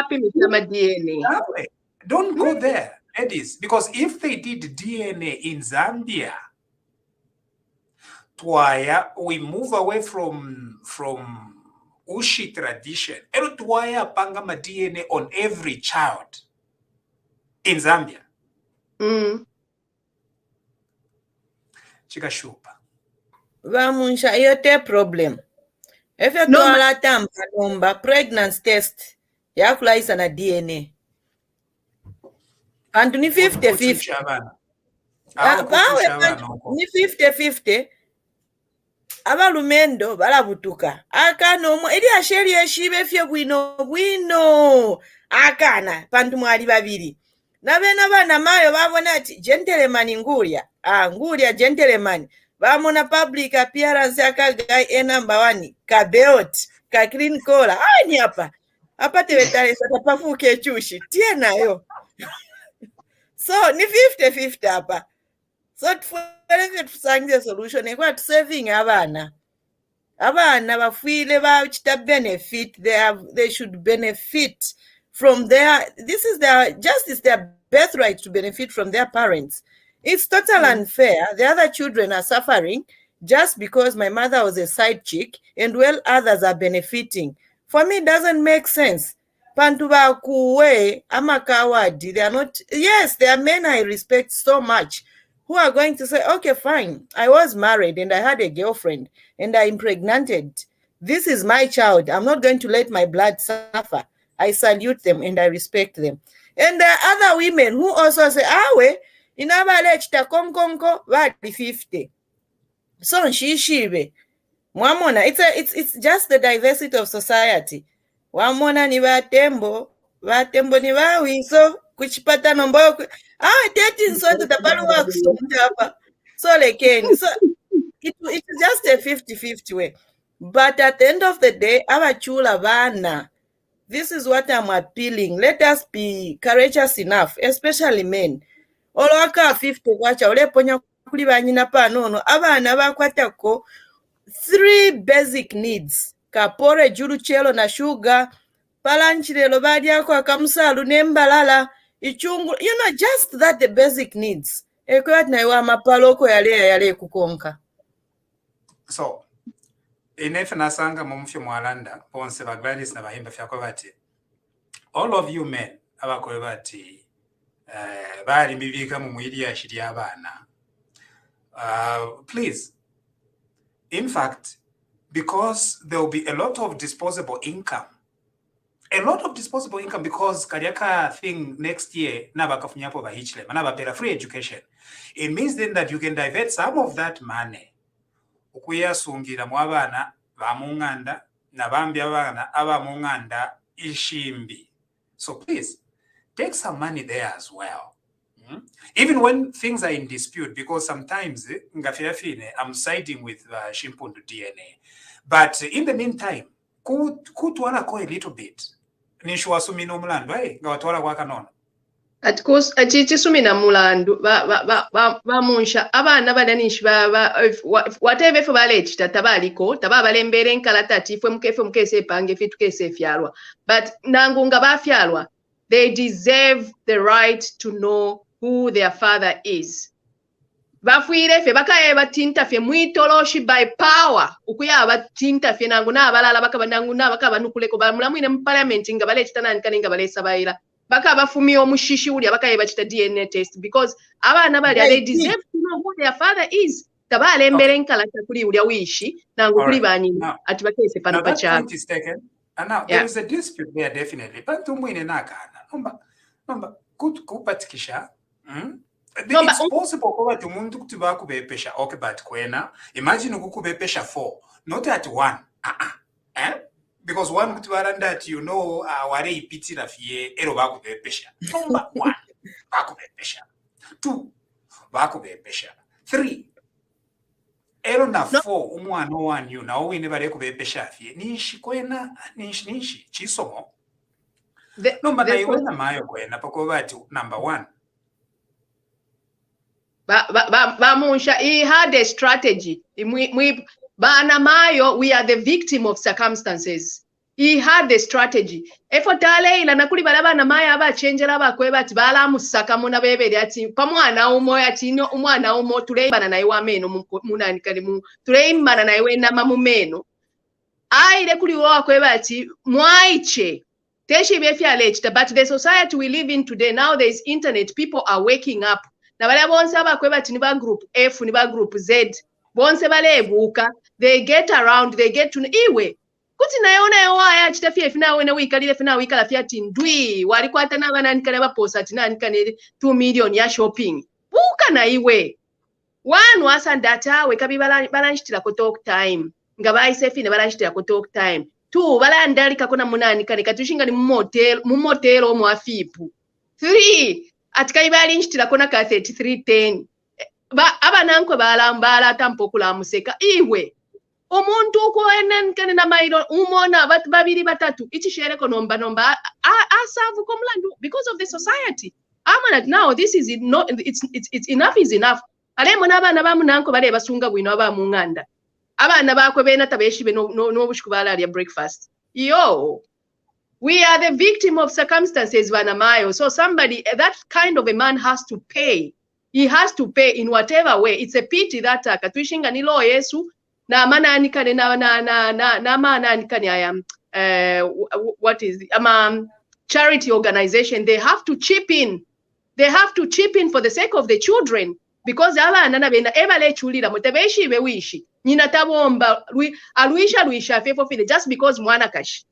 pimitama DNA don't go there ladies because if they did DNA in Zambia twaya we move away from Ushi tradition ero twaya panga ma DNA on every child in Zambia chikashupa vamunsha yote problem efe twala tamba nomba pregnancy test yakulaisa na DNA antu ni 50-50 ni 50-50 abalumendo balabutuka akana omwe eli asheri eshibe fye bwino akana pantu mwali babiri nabena bana mayo babona ati gentleman ngulya gentleman bamona public appearance akagai number 1 kabeot ka clean collar ni apa tebetalesa tapafuke chushi tie nayo so ni 50-50 apa so tusangize solution ekwa to saving abana bafile bachita benefit they should benefit from their their birthright to benefit from their parents. It's totally unfair. The other children are suffering just because my mother was a side chick and well others are benefiting. For me, it doesn't make sense. Pantuba kuwe amakawadi. They are not, yes, there are men I respect so much who are going to say, okay, fine. I was married and I had a girlfriend and I impregnated. This is my child. I'm not going to let my blood suffer. I salute them and I respect them. And there are other women who also say, inabalechita konkonko vadi 50. So shishibe. Mwamona, it's just the diversity of society. Wamona ni vatembo ni vawi, so kuchipata nombo dating so the tabalu works so lekeni. So it's just a 50-50 way. But at the end of the day, abachula vana. This is what I'm appealing. Let us be courageous enough, especially men. Olwaka 50 wacha oleponya kuli banyina panono abana bakwatako 3 basic needs. Kapore julu chelo na sugar, palanchirelo badyako akamusalu nembalala, ichungu, just that the basic needs. Ekwat na iwa mapaloko yale kukonka. So, inefe nasanga mumfyo mwalanda ponse ba Gladys na bahimba fyako bati all of you men abakole bati bali mbibika mu mwili ya shiri abana please, in fact, because there will be a lot of disposable income because kariaka thing next year nabakafunyapo ba hichle manabapera free education. It means then that you can divert some of that money ukuyasungira mu abana bamunganda nabambi abana abamunganda ishimbi. So please take some money there as well. Even when things are in dispute, because sometimes I'm siding with Shimpundu DNA. But in the meantime, kutwala ko a little bit. Nishuwa sumino mulandu, ngawatwala kwa kanona. At course, sumina mulandu, munsha, abana badanishi whatever for balage, tabaliko, tababalembere nkalatati, mkese pange fitu kese fialwa. But nangunga ba fialwa, they deserve the right to know who their father is. Bafuire fe bakaye batinta fe mwitoloshi by power. Ukuya batinta fe nanguna abalala bakabananguna bakabanukuleko bamulamwine mu parliament nga bale kitana nkaninga bale sabaira. Bakabafumi omushishi uli bakaye bachita DNA test because abana bali they deserve to know who their father is. Tabale mbere nkalata kuli uli wishi nangu kuli banyina ati bakese pano pacha. Point is taken. And now there is a dispute there definitely. But tumwine nakana. Nomba kupatikisha. It's possible for to mundu kutuba pesha. Okay, but kwena imagine pesha 4, not at 1. Because 1 kutuba that you know ware ipiti na fie ero pesha. Number 1 pesha. 2 pesha. 3 ero na 4 umwana wanyu na owine bare pesha fie nishi kwena nishi chisomo. Number na iwe na mayo kwena poko batu number 1. Bamunsha, he had a strategy. Bana Mayo, we are the victim of circumstances. He had the strategy. Efotale ila nakuli balaba na maya aba change laba kweba tibala musaka muna bebe ati pamwana umo ati no umwana umo tuleimana na iwa meno muna nikalimu tuleimana na iwe na mamu meno. Aile kuli wa kweba ati mwaiche. Teshi befia lechita, but the society we live in today, now there is internet, people are waking up. Na bale bonse abakweba tiniba group F niba group Z bonse bale ebuka, they get around, they get to iwe kuti nayona yawaya chitafia ifina wena wikalile fina wikala fia tindwi walikwata na bana nikale baposa tina nikane 2 million ya shopping buka na iwe one wasa data we kabi balanshitira ko talk time ngaba isefine balanshitira ko talk time 2 balandalika kona munani kane katushinga ni mu motel omu afipu 3 atikai balinshitira kona ka 3310 abananko balambala tampokula museka iwe omuntu ko enenkane na mairo umona abantu babiri batatu ichi ko nomba asavu komlandu because of the society. Amana now this is not it's enough is enough. Ale mona abana bamunanko bale basunga bwino abamunganda abana bakwe bena tabeshibe no bushikubala ya breakfast. Yo, we are the victim of circumstances, Vanamayo. So somebody, that kind of a man has to pay. He has to pay in whatever way. It's a pity that katuishinga nilo Yesu na mana anikane na mana anikane what is charity organization. They have to chip in. They have to chip in for the sake of the children because abana bena ebale chulira mutebeshi bewishi nyina tabomba aluisha fefo file just because mwana kashi.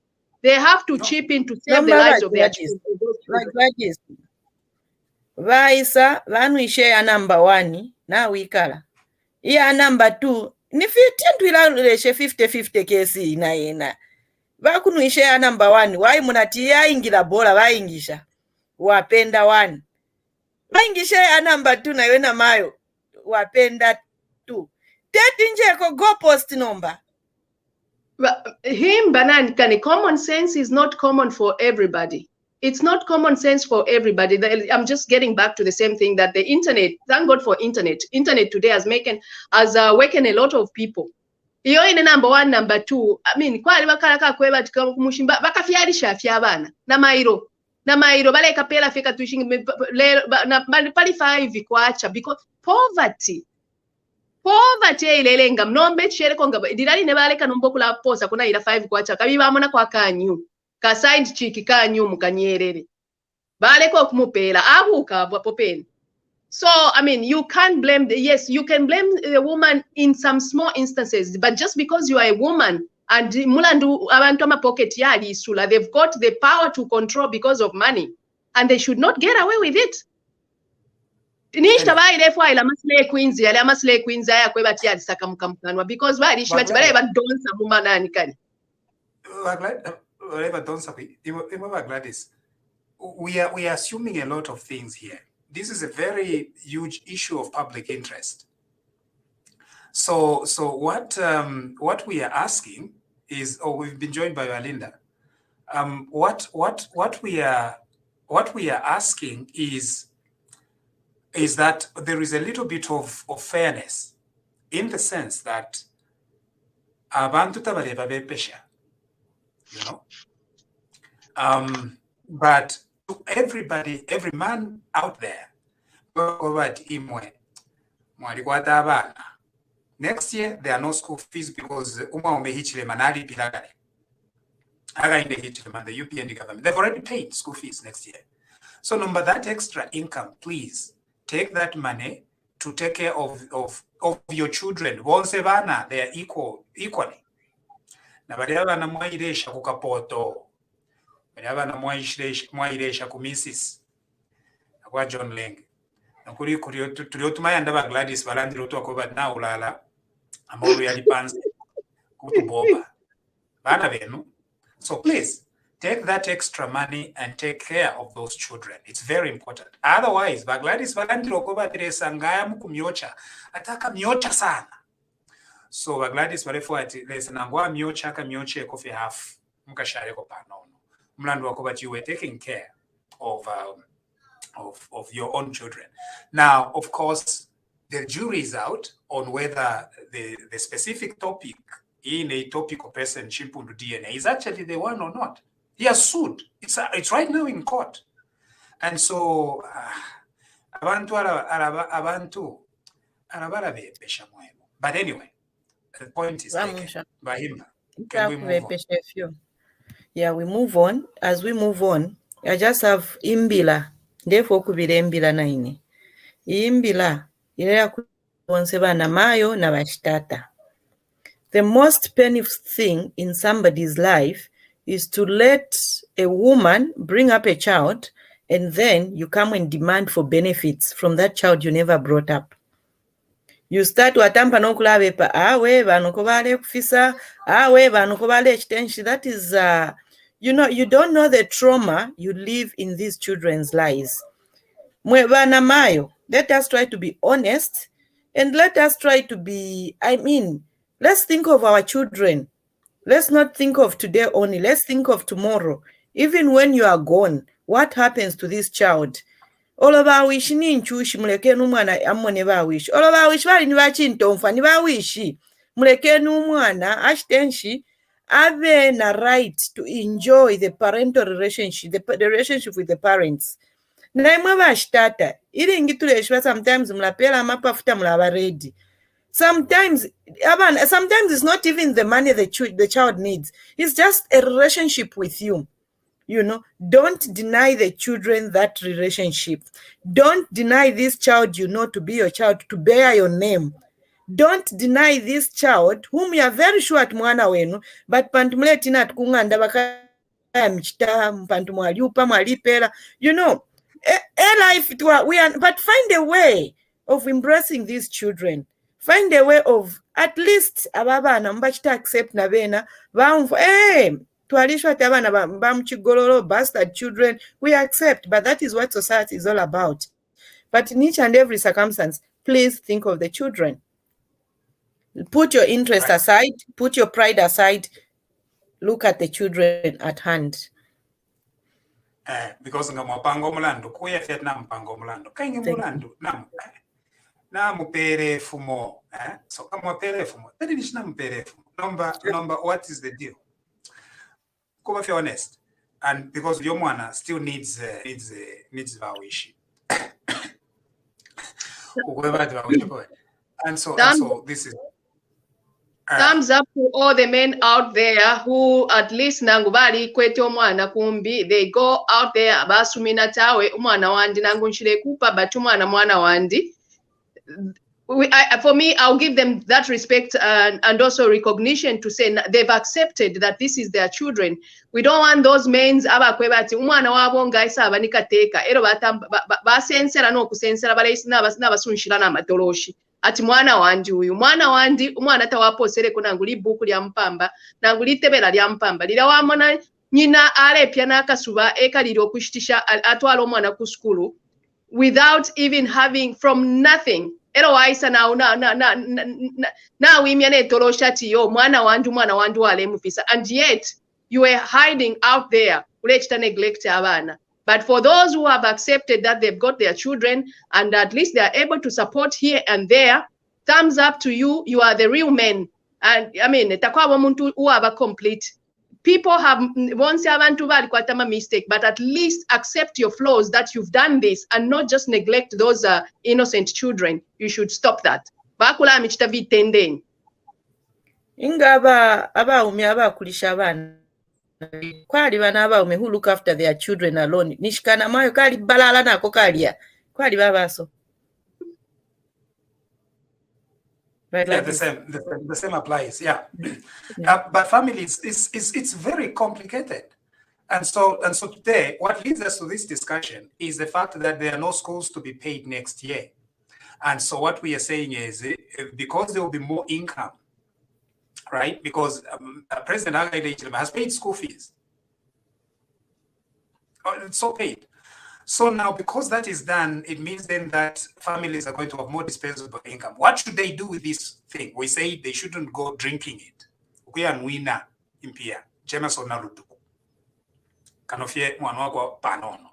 They have to chip in to save the lives of their children. Like this. Vaisa vanuishe ya number 1 na wikala. Ya number 2 ni 50 kesi ina. Vakunuishe ya number 1 wai munatia ingira bora vaingisha. Wapenda 1. Vaingishe ya number 2 na wena mayo. Wapenda 2. Teti njeko go post number. Him banan kani common sense is not common for everybody. It's not common sense for everybody. I'm just getting back to the same thing that the internet, thank God for internet. Internet today has awakened a lot of people. Iyo ine number 1, number 2. I mean, kwali bakalaka kweba tikamushimba bakafiarisha afya abana na mairo bale kapela fika tuishinga na pali 5 kwacha because poverty ilelenga mnombe chere konga dilali ne baleka nombokula posa kuna ila 5 kwacha kabiba mona kwa kanyu ka side chick kanyu mukanyerere baleko kumupela abuka popeni. So I mean you can't blame yes you can blame the woman in some small instances, but just because you are a woman and mulandu abantu ama pocket yali isula, they've got the power to control because of money and they should not get away with it. Nishta ba ile fwa ila masle queens yale amasle queens aya kwe bati alisaka mukamkanwa because ba lishi bati bale badonsa mu manani kani. Whatever donsa Gladys. We are assuming a lot of things here. This is a very huge issue of public interest. So what we are asking is, we've been joined by Valinda. What we are asking is that there is a little bit of fairness, in the sense that abantu tabaleba bepesha, you know, but to everybody, every man out there, next year there are no school fees because the UPND government, they've already paid school fees next year. So number that extra income, please take that money to take care of your children. They are equally. Na baliabana mwairesha kukapoto, baliabana mwairesha kumisis, kwa John Leng. Nakuri tuliotumaya ndaba Gladys balandi rotu wakoba na ulala, ambaulu yalipanzi, kutuboba. Bana venu. So please, take that extra money and take care of those children. It's very important. Otherwise, Gladys balandi rokoba teresa ngaya mukumiocha, ataka miocha sana. So Gladys barefu ati lesa nangwa miocha ka mioche kofi half mukashare ko panono. Mlandu wako, but you were taking care of your own children. Now, of course, the jury is out on whether the specific topic in a topical person chimpundu DNA is actually the one or not. He has sued. It's right now in court. And so abantu arabara bepesha mwemo. But anyway, the point is taken by him. Can we move on? Yeah, we move on. As we move on, I just have imbila. Therefore, kubire imbila naine. Imbila ile kuonseba na mayo na bashtata. The most painful thing in somebody's life is to let a woman bring up a child and then you come and demand for benefits from that child you never brought up. You start watampa nokulabepa awe banokobale kufisa awe banokobale extension. That is you don't know the trauma you live in these children's lives. Mwebana mayo, let us try to be honest and let us try to be, let's think of our children. Let's not think of today only. Let's think of tomorrow. Even when you are gone, what happens to this child? All of our wish ni nchushi muleke numwana amone ba wish. All of our wish bali ni bachintomfa ni ba wishi. Muleke numwana ashtenshi have a right to enjoy the parental relationship, the relationship with the parents. Naimwe bashtata ili ngituleshwa sometimes mlapela mapafuta mlaba ready. Sometimes it's not even the money the child needs. It's just a relationship with you. You know, don't deny the children that relationship. Don't deny this child you know to be your child, to bear your name. Don't deny this child whom you are very sure at mwana wenu, but pantumletina at kunganda baka mchita pantumwali upa malipela. You know, but find a way of embracing these children. Find a way of at least ababana mbachita accept na bena bamfu tualishwa tabana bamchigololo bastard children, we accept, but that is what society is all about. But in each and every circumstance, please think of the children. Put your interest aside, put your pride aside, look at the children at hand. Because ngamupango mulando kuya Vietnam pango mulando kainge mulando na mupere fumo so kama pere fumo tadi nishina mupere fumo number what is the deal? Come if you're honest, and because your mwana still needs vawishi. And so this is thumbs up to all the men out there who at least nangubali kwete omwana kumbi, they go out there basumina tawe umwana wandi nangunshire kupa but umwana mwana wandi. for me, I'll give them that respect and also recognition to say they've accepted that this is their children. We don't want those men abakwebati umwana wabo ngaisa abanikateka ero basensera no kusensera balesi n'abasunshira n'amatoloshi ati mwana wandi uyu mwana wandi umwana tawaposere kunanguli buku lya mpamba nanguli tebera lya mpamba lira wamona nyina alepya n'akasuba ekaliri okushitisha atwala omwana ku skulu without even having from nothing. Ero waisa na wimya ne torosha ti yo mwana wandu wale mufisa, and yet you are hiding out there ulechita neglect abana. But for those who have accepted that they've got their children and at least they are able to support here and there, thumbs up to you. You are the real men. And I mean takwa muntu who have a complete. People have once abantu bali kwatama mistake, but at least accept your flaws that you've done this and not just neglect those innocent children. You should stop that. Bakula michita vitendeni. Ingaba abaumi abakulisha abana kwali bana abaumi who look after their children alone. Nishikana mayo kali balala nako kalia. Kwali babaso. Right, yeah, the same applies. Yeah, but families, it's very complicated, and so today, what leads us to this discussion is the fact that there are no schools to be paid next year, and so what we are saying is because there will be more income, right? Because President Hakainde has paid school fees, it's so paid. So now, because that is done, it means then that families are going to have more disposable income. What should they do with this thing? We say they shouldn't go drinking it. We are winner impia. Jameson nalutuku. Kanofie mwanwako panono.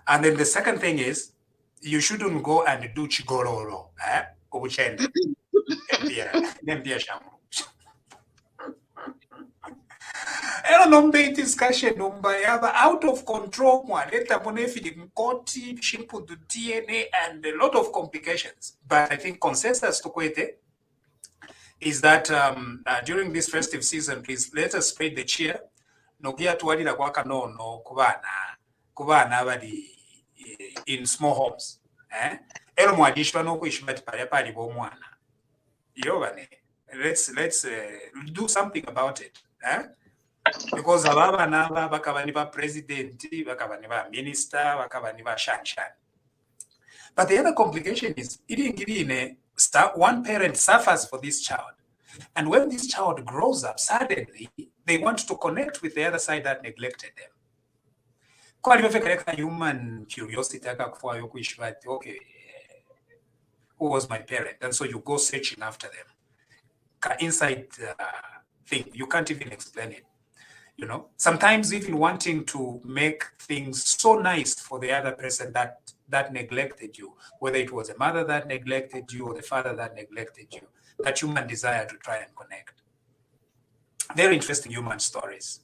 And then the second thing is, you shouldn't go and do chigororo. Obuchende. Impia shamu. I don't know discussion out of control one. Shimpu the DNA and a lot of complications. But I think consensus to Kwete is that during this festive season, please let us spread the cheer. Nokia tuwali la kwaka no kubana badi in small homes. Elo mwadishwa no kuishimati pari bomwana. Yovane. Let's do something about it. Because ababa naba bakabani ba president, bakabani ba minister, bakabani ba shanshan. But the other complication is one parent suffers for this child. And when this child grows up, suddenly they want to connect with the other side that neglected them. Human curiosity, okay, who was my parent? And so you go searching after them. Inside thing, you can't even explain it. You know, sometimes even wanting to make things so nice for the other person that neglected you, whether it was a mother that neglected you or the father that neglected you, that human desire to try and connect. Very interesting human stories.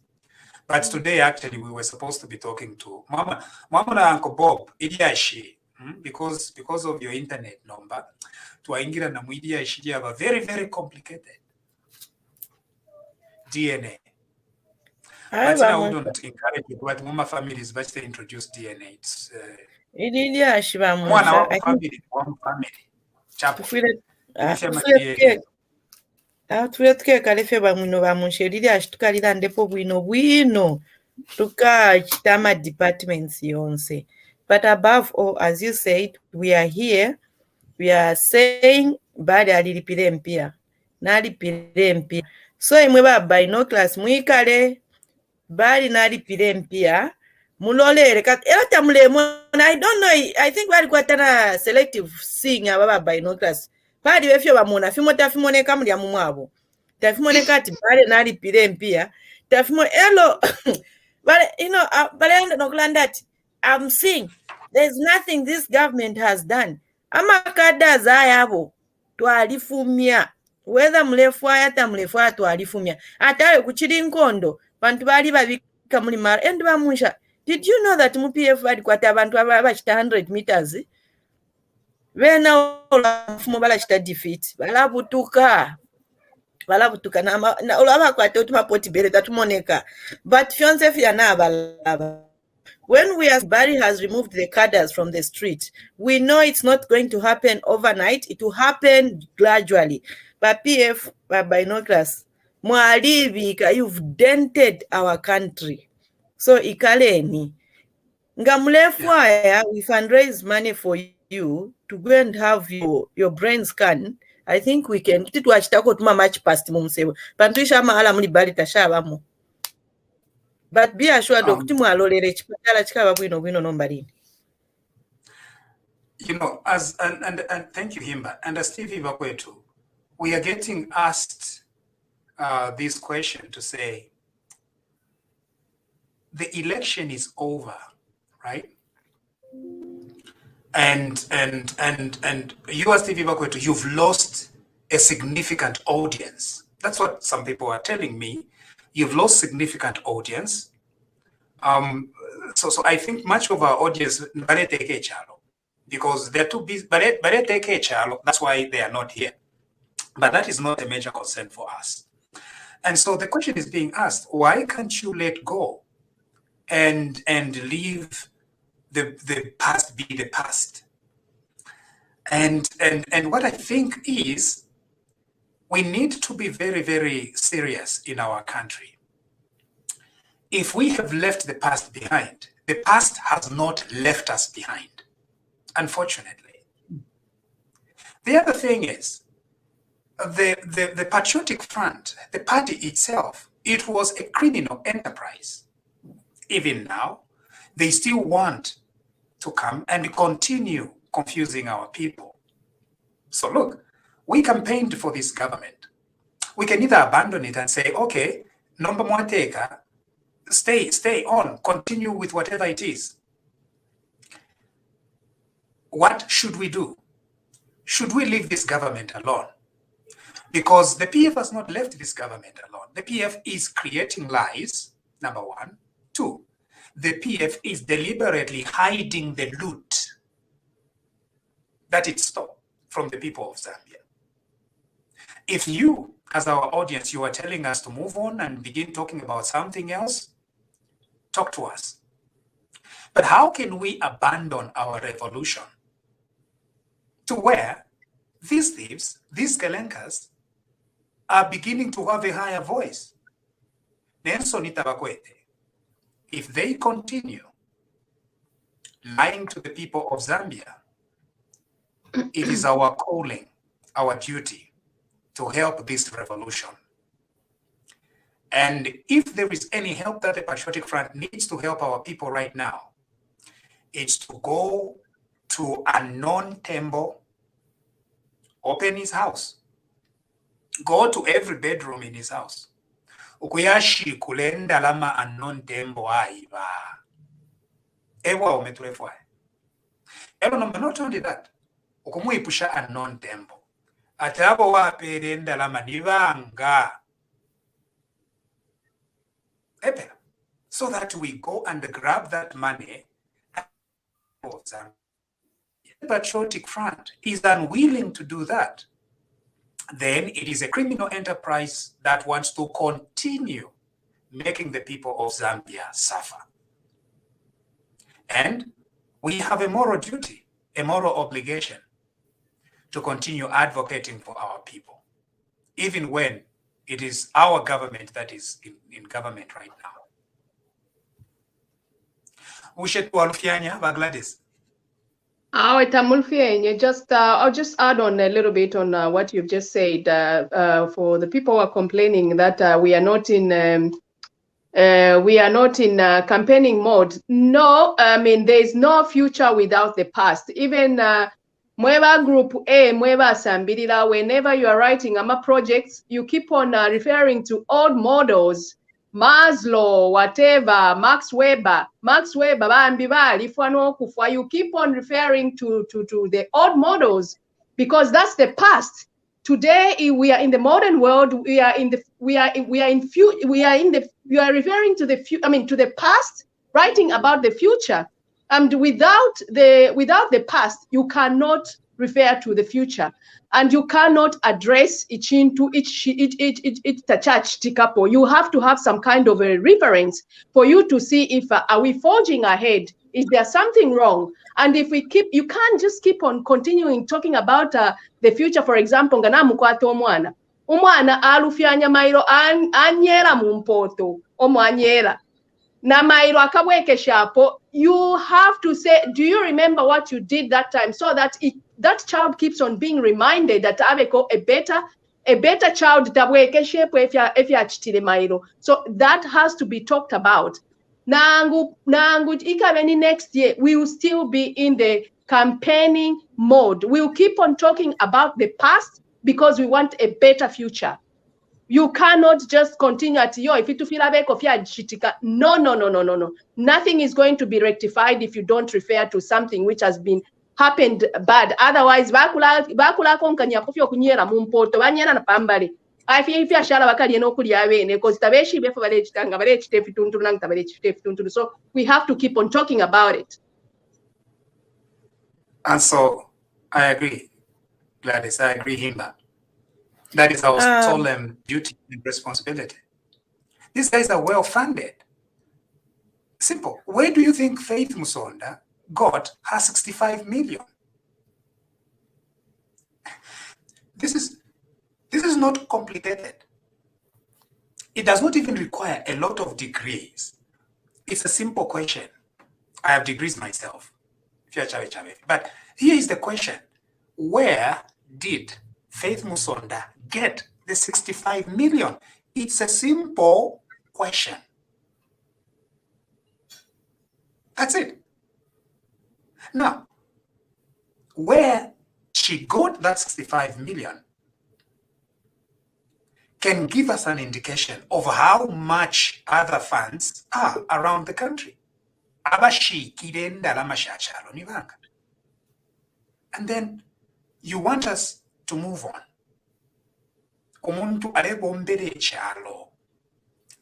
But today, actually, we were supposed to be talking to Mama and Uncle Bob, Idiashi, because of your internet number, to Aingira na Idiashi, they are very, very complicated. DNA. But I wouldn't encourage it, but Mama families, but they introduce DNA. It's one family. Tuletke kalefe bamuno bamunshiriri ashitukalira ndepo bwino tuka chitama departments yonse. But above all, as you said, we are here, we are saying bali alilipire mpia nalipire mpia. So imwe ba binoculars mwikale bali nalipire mpia mulolere ata mulemo. I don't know, I think bali kwatana selective seeing aba binoculars. Padi wefyo bamuna fimo tafimoneka muli amumwabo tafimoneka ati bale nalipire mpia tafimo elo but you know bale nokulanda ati I'm seeing there's nothing this government has done. Amakada zayabo twalifumya whether mlefu ata mlefu twalifumya atawe kuchiri nkondo bantu bali babika muli mara endi bamusha. Did you know that mu PF bali kwata abantu abachita 100 meters Vena mfumo bala chita defeat balabutuka na olaba kwate utuma poti bere tatumoneka but fiance fya na balaba When Barry has removed the cadres from the street, we know it's not going to happen overnight. It will happen gradually. But PF, binoculars, mwalibika, you've dented our country. So ikaleni. Ngamulefwaya, we fundraise money for you to go and have your brain scan. I think we can titwachitako tuma match past mumsewe. Pantuisha mahala muli bali tashabamo. But be assured, You know, and thank you, Himba. And as TVBAKWETU, we are getting asked this question to say, the election is over, right? And you as TVBAKWETU, you've lost a significant audience. That's what some people are telling me. You've lost significant audience. So I think much of our audience, because they're too busy, that's why they are not here. But that is not a major concern for us. And so the question is being asked, why can't you let go and leave the past be the past? And what I think is, we need to be very, very serious in our country. If we have left the past behind, the past has not left us behind, unfortunately. The other thing is, the Patriotic Front, the party itself, it was a criminal enterprise. Even now, they still want to come and continue confusing our people. So look, we campaigned for this government. We can either abandon it and say, okay, Nomba Mwateka, stay on, continue with whatever it is. What should we do? Should we leave this government alone? Because the PF has not left this government alone. The PF is creating lies, number one. Two, the PF is deliberately hiding the loot that it stole from the people of Zambia. If you, as our audience, you are telling us to move on and begin talking about something else, talk to us. But how can we abandon our revolution to where these thieves, these Kelenkas, are beginning to have a higher voice? If they continue lying to the people of Zambia, it is our calling, our duty to help this revolution. And if there is any help that the Patriotic Front needs to help our people right now, it's to go to Unkown Tembo, open his house, go to every bedroom in his house. Ukuyashi kulenda lama Unkown Tembo aiba. Ewa umetulefwa. Elo number not only that, ukumuipusha Unkown Tembo. Atabo wa perenda lama nivanga. So that we go and grab that money. The Patriotic Front is unwilling to do that. Then it is a criminal enterprise that wants to continue making the people of Zambia suffer. And we have a moral duty, a moral obligation to continue advocating for our people, even when it is our government that is in government right now. Gladys. I'll just add on a little bit on what you've just said. For the people who are complaining that we are not in campaigning mode. No, I mean there is no future without the past. Even Mweba Group A, Mweba Sambirila, whenever you are writing AMA projects, you keep on referring to old models, Maslow, whatever, Max Weber, you keep on referring to the old models because that's the past. Today we are in the modern world. We are referring to the past, writing about the future. And without the past, you cannot refer to the future. And you cannot address each church couple. You have to have some kind of a reference for you to see if are we forging ahead? Is there something wrong? And if we keep, you can't just keep on continuing talking about the future. For example, umwana alufyanya mairo anyera mumpoto anyera na mairo akabwekeshapo. You have to say, do you remember what you did that time, so that that child keeps on being reminded that abeko a better child tabwekeshepo if ya chitile mairo. So that has to be talked about. Nangu ikabeni next year we will still be in the campaigning mode. We will keep on talking about the past because we want a better future. You cannot just continue at yo if you feel no. Nothing is going to be rectified if you don't refer to something which has been happened bad. Otherwise, bakula konkanya kufyo kunyera mumpoto banyera na pambali. If shala bakali no kuli abene because tabeshi befo bale chitanga bale chitefi tunturu nang tabale chitefi tunturu. So we have to keep on talking about it. And so I agree, Gladys. I agree, Himba. That is our solemn duty and responsibility. These guys are well funded. Simple. Where do you think Faith Musonda got her 65 million? This is not complicated. It does not even require a lot of degrees. It's a simple question. I have degrees myself. But here is the question. Where did Faith Musonda get the 65 million? It's a simple question. That's it. Now, where she got that 65 million can give us an indication of how much other funds are around the country. And then you want us to move on.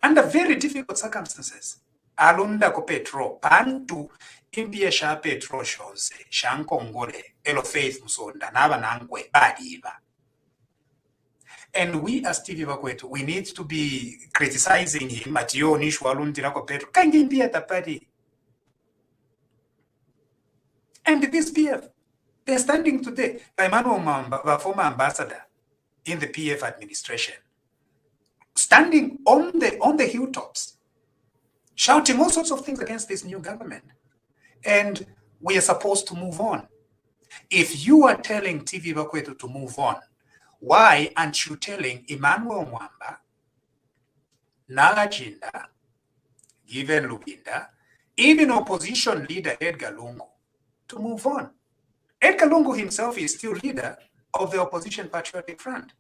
Under very difficult circumstances. Alunda ko petro pantu imbiesha petro shows shankongole elo Faith Musonda naba nangwe badiba. And we as TVBAKWETU, we need to be criticizing him at yo nishu alundira ko petro kangi imbia tapadi. And this PF, they're standing today. Emmanuel Mamba, the former ambassador in the PF administration, standing on the hilltops, shouting all sorts of things against this new government. And we are supposed to move on. If you are telling TVBAKWETU to move on, why aren't you telling Emmanuel Mwamba, Nagajinda, Given Lubinda, even opposition leader Edgar Lungu, to move on? Edgar Lungu himself is still leader of the Opposition Patriotic Front.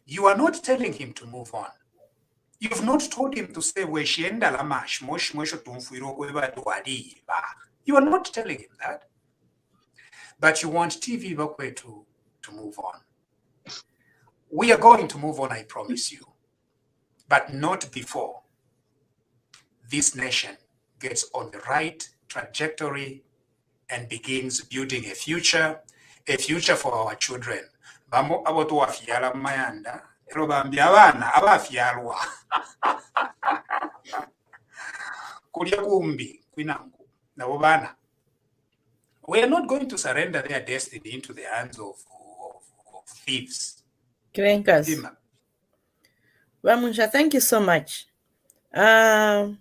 You are not telling him to move on. You've not told him to say, you are not telling him that. But you want TVBAKWETU to move on. We are going to move on, I promise you. But not before this nation gets on the right trajectory and begins building a future for our children. Bamo abotu wafiala mayanda, elobambi abana abafialwa. Kulia kumbi kwinangu na bobana. We are not going to surrender their destiny into the hands of thieves. Krenkas. Wamunja, thank you so much. As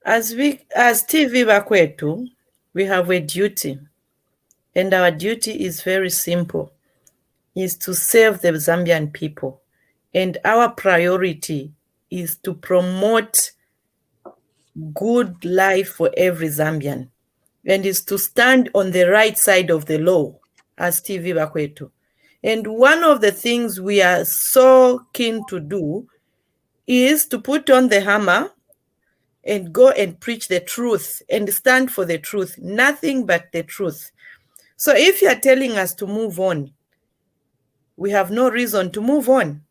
TVBAKWETU, we have a duty, and our duty is very simple, is to serve the Zambian people. And our priority is to promote good life for every Zambian, and is to stand on the right side of the law as TVBAKWETU. And one of the things we are so keen to do is to put on the hammer and go and preach the truth and stand for the truth, nothing but the truth. So if you are telling us to move on, we have no reason to move on,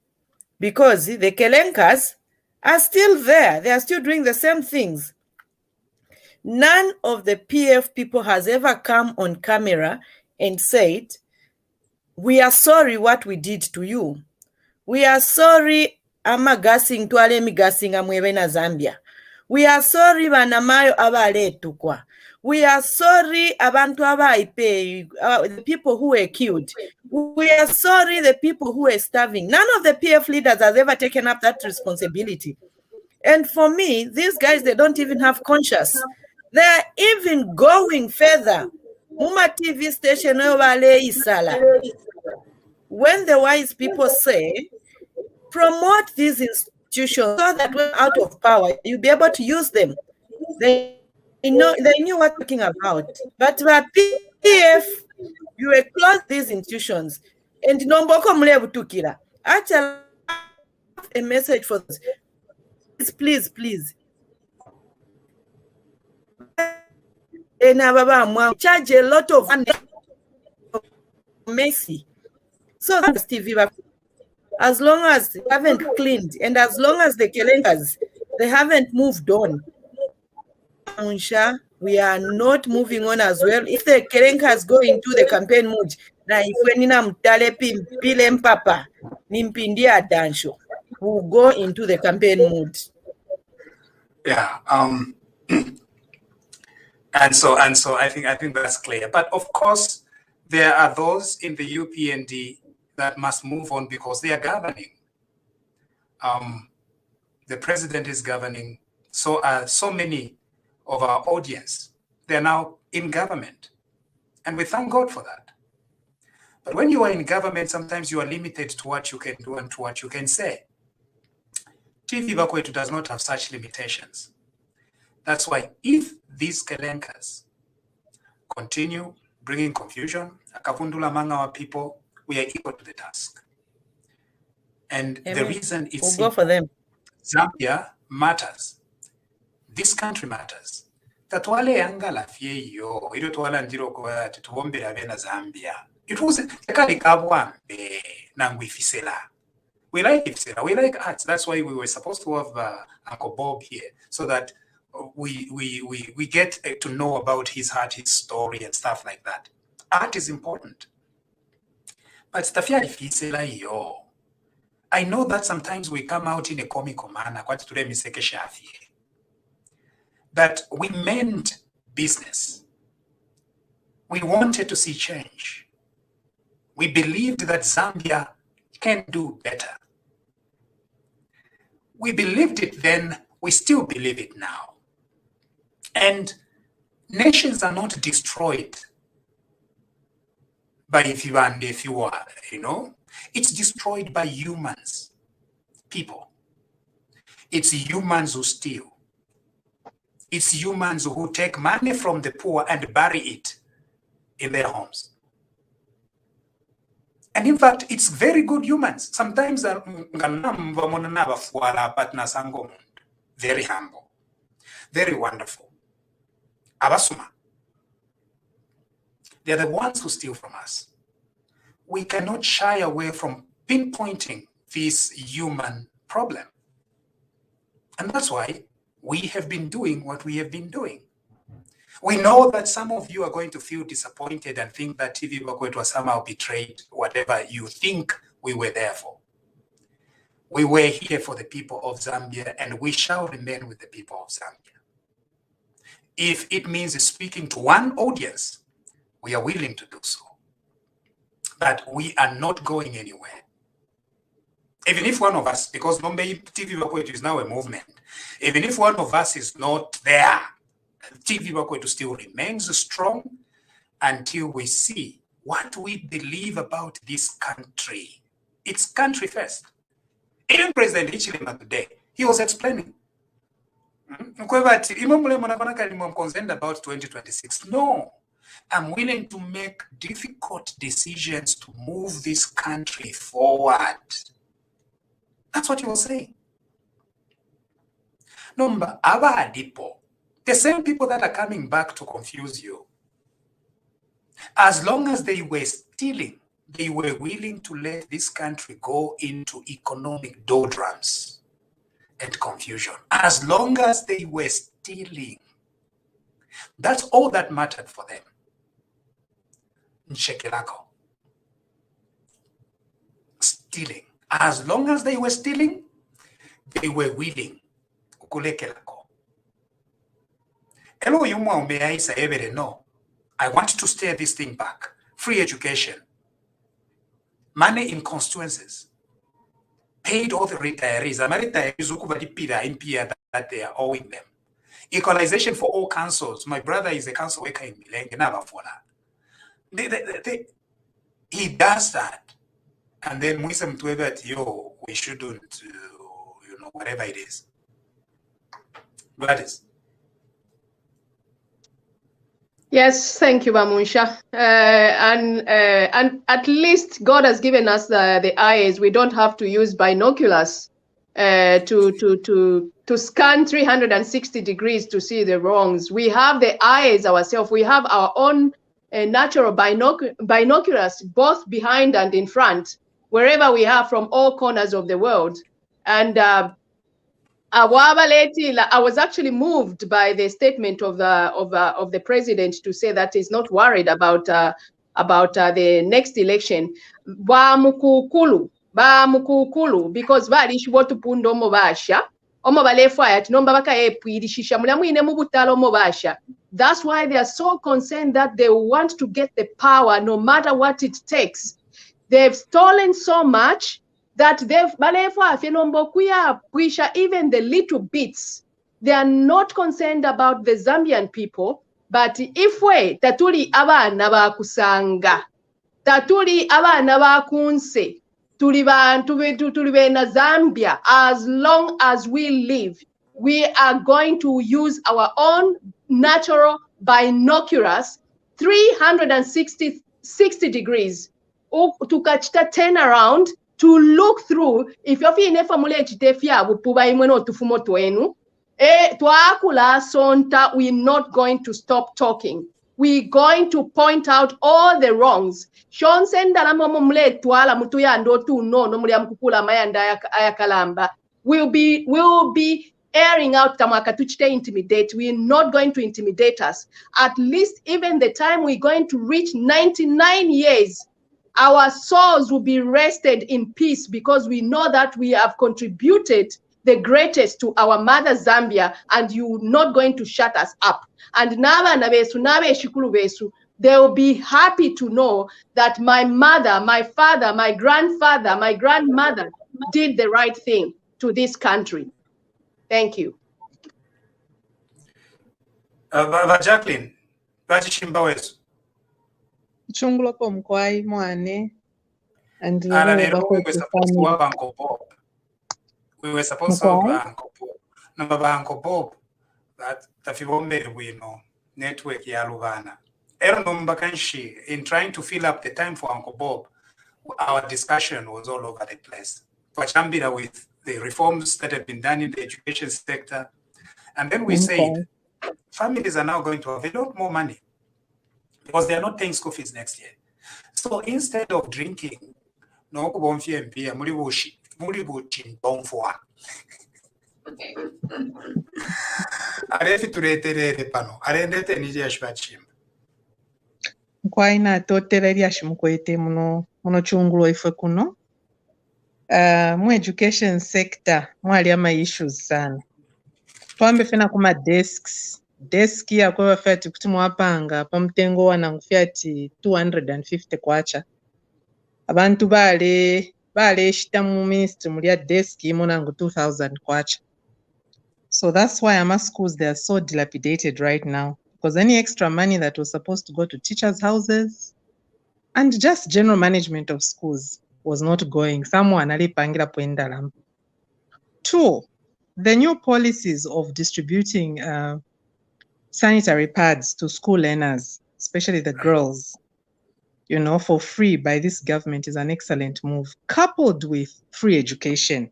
because the Kelenkas are still there. They are still doing the same things. None of the PF people has ever come on camera and said, we are sorry what we did to you. We are sorry amagasing twale migasinga mwebe na Zambia. We are sorry banamayo abaletukwa. We are sorry abantu abaipe, the people who were killed. We are sorry the people who were starving. None of the PF leaders has ever taken up that responsibility. And for me, these guys, they don't even have conscience. They're even going further. Muma TV station isala. When the wise people say, promote these institutions so that when out of power, you'll be able to use them. They knew what talking about. But for PF, you will close these institutions. And Nomboko Mlebu Tukira. Actually, a message for this. Please. And charge a lot of mercy. So that's TV. As long as they haven't cleaned and as long as the Kelenkas, they haven't moved on, we are not moving on as well. If the Kelenkas go into the campaign mood, na ifwenina mtale pile mpapa, nimpindia dansho, we'll go into the campaign mood. Yeah. And so I think that's clear. But of course, there are those in the UPND that must move on because they are governing. The president is governing. So so many of our audience, they're now in government. And we thank God for that. But when you are in government, sometimes you are limited to what you can do and to what you can say. TVBAKWETU does not have such limitations. That's why if these Kelenkas continue bringing confusion, akavundula among our people, we are equal to the task. And the reason is we'll go for them. Zambia matters. This country matters. Tatwale yanga la fie yo, ilo tuwala njiro kwa tutuombe la vena Zambia. It was tekali kabwambe nangwifisela. We like Ifisela, we like arts. That's why we were supposed to have Uncle Bob here, so that we get to know about his heart, his story, and stuff like that. Art is important. But stafia Ifisela yo. I know that sometimes we come out in a comical manner, that we meant business. We wanted to see change. We believed that Zambia can do better. We believed it then, we still believe it now. And nations are not destroyed by if you are, you know. It's destroyed by humans, people. It's humans who steal. It's humans who take money from the poor and bury it in their homes. And in fact, it's very good humans. Sometimes very humble, very wonderful. Abasuma. They're the ones who steal from us. We cannot shy away from pinpointing this human problem. And that's why we have been doing what we have been doing. We know that some of you are going to feel disappointed and think that TVBAKWETU was somehow betrayed, whatever you think we were there for. We were here for the people of Zambia, and we shall remain with the people of Zambia. If it means speaking to one audience, we are willing to do so. But we are not going anywhere. Even if one of us, because TVBAKWETU is now a movement, even if one of us is not there, TVBAKWETU still remains strong until we see what we believe about this country. It's country first. Even President Hichilema today, he was explaining. Concerned about 2026. No. I'm willing to make difficult decisions to move this country forward. That's what he was saying. Number Abadipo, the same people that are coming back to confuse you, as long as they were stealing, they were willing to let this country go into economic doldrums and confusion. As long as they were stealing, that's all that mattered for them. Nchekelako. Stealing. As long as they were stealing, they were willing. Kulekelako. Hello, no. I want to steer this thing back. Free education. Money in constituencies. Paid all the retirees. That they are owing them. Equalization for all councils. My brother is a council worker in Milenge. He does that. And then we shouldn't, whatever it is. Gladys. Yes, thank you, Bamunsha. And at least God has given us the eyes. We don't have to use binoculars to scan 360 degrees to see the wrongs. We have the eyes ourselves. We have our own natural binoculars, both behind and in front, wherever we are from all corners of the world. And I was actually moved by the statement of the president to say that he's not worried about the next election. Bamukukulu, because balishi wotupunda omubasha omubalefu ati nomba bakaepwirishisha mulamwine mubutalo omubasha. That's why they are so concerned that they want to get the power no matter what it takes. They've stolen so much that even the little bits. They are not concerned about the Zambian people, but if we tatuli abana bakusanga, tatuli abana bakunse, tuli na Zambia, as long as we live, we are going to use our own natural binoculars, 360 degrees, to catch the turnaround, to look through. If you're feeling we're not going to stop talking. We're going to point out all the wrongs. We'll be airing out intimidate. We're not going to intimidate us. At least even the time we're going to reach 99 years, our souls will be rested in peace because we know that we have contributed the greatest to our mother Zambia, and you're not going to shut us up. And they will be happy to know that my mother, my father, my grandfather, my grandmother did the right thing to this country. Thank you. Jacqueline, Chungulopo mkwai mwane and we were supposed to have Uncle Bob. We were supposed to have Uncle Bob. Number Uncle Bob, that the we know network ya Luvana. In trying to fill up the time for Uncle Bob, our discussion was all over the place. Pachambira with the reforms that have been done in the education sector. And then we said, families are now going to have a lot more money because they are not paying school fees next year. So instead of drinking, no Nkwaina totera lyashi mukwete muno chungulo ife kuno. Mu education sector mwali ama issues sana. Twambe fena kuma desks. Desk ya kwa fati kuti mwapanga pamutengo wanangufyati 250 kwacha. Abantu bale shita mu ministry mulia desk imonangu 2000 kwacha. So that's why our schools, they are so dilapidated right now. Because any extra money that was supposed to go to teachers' houses and just general management of schools was not going. Someone alipangira poendalam. 2, the new policies of distributing sanitary pads to school learners, especially the girls, for free by this government is an excellent move, coupled with free education.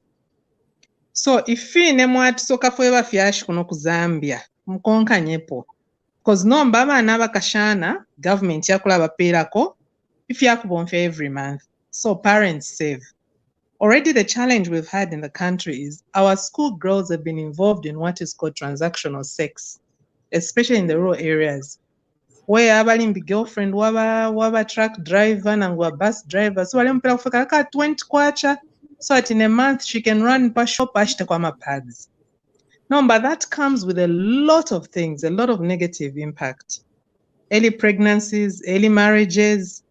So if we nemwat soka forever fiash kuno ku Zambia, mkonka nyepo. Because no mbaba anaba kashana, government yakula bapirako, if yakubonfe every month. So parents save. Already the challenge we've had in the country is our school girls have been involved in what is called transactional sex, especially in the rural areas. where abalimbi girlfriend waba truck driver nangwa bus driver so wale mpela kufika ka 20 kwacha so that in a month she can run pa shop ashite kwa mapads. No, but that comes with a lot of things, a lot of negative impact. Early pregnancies, early marriages,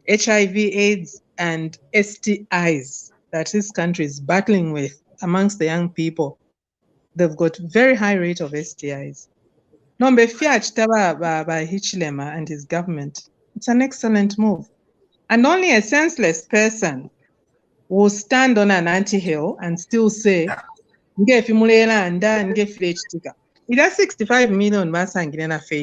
HIV, AIDS, and STIs that this country is battling with amongst the young people. They've got very high rate of STIs. No, by Hichilema and his government, it's an excellent move. And only a senseless person will stand on an ant-hill and still say, it has 65 million basangirena face.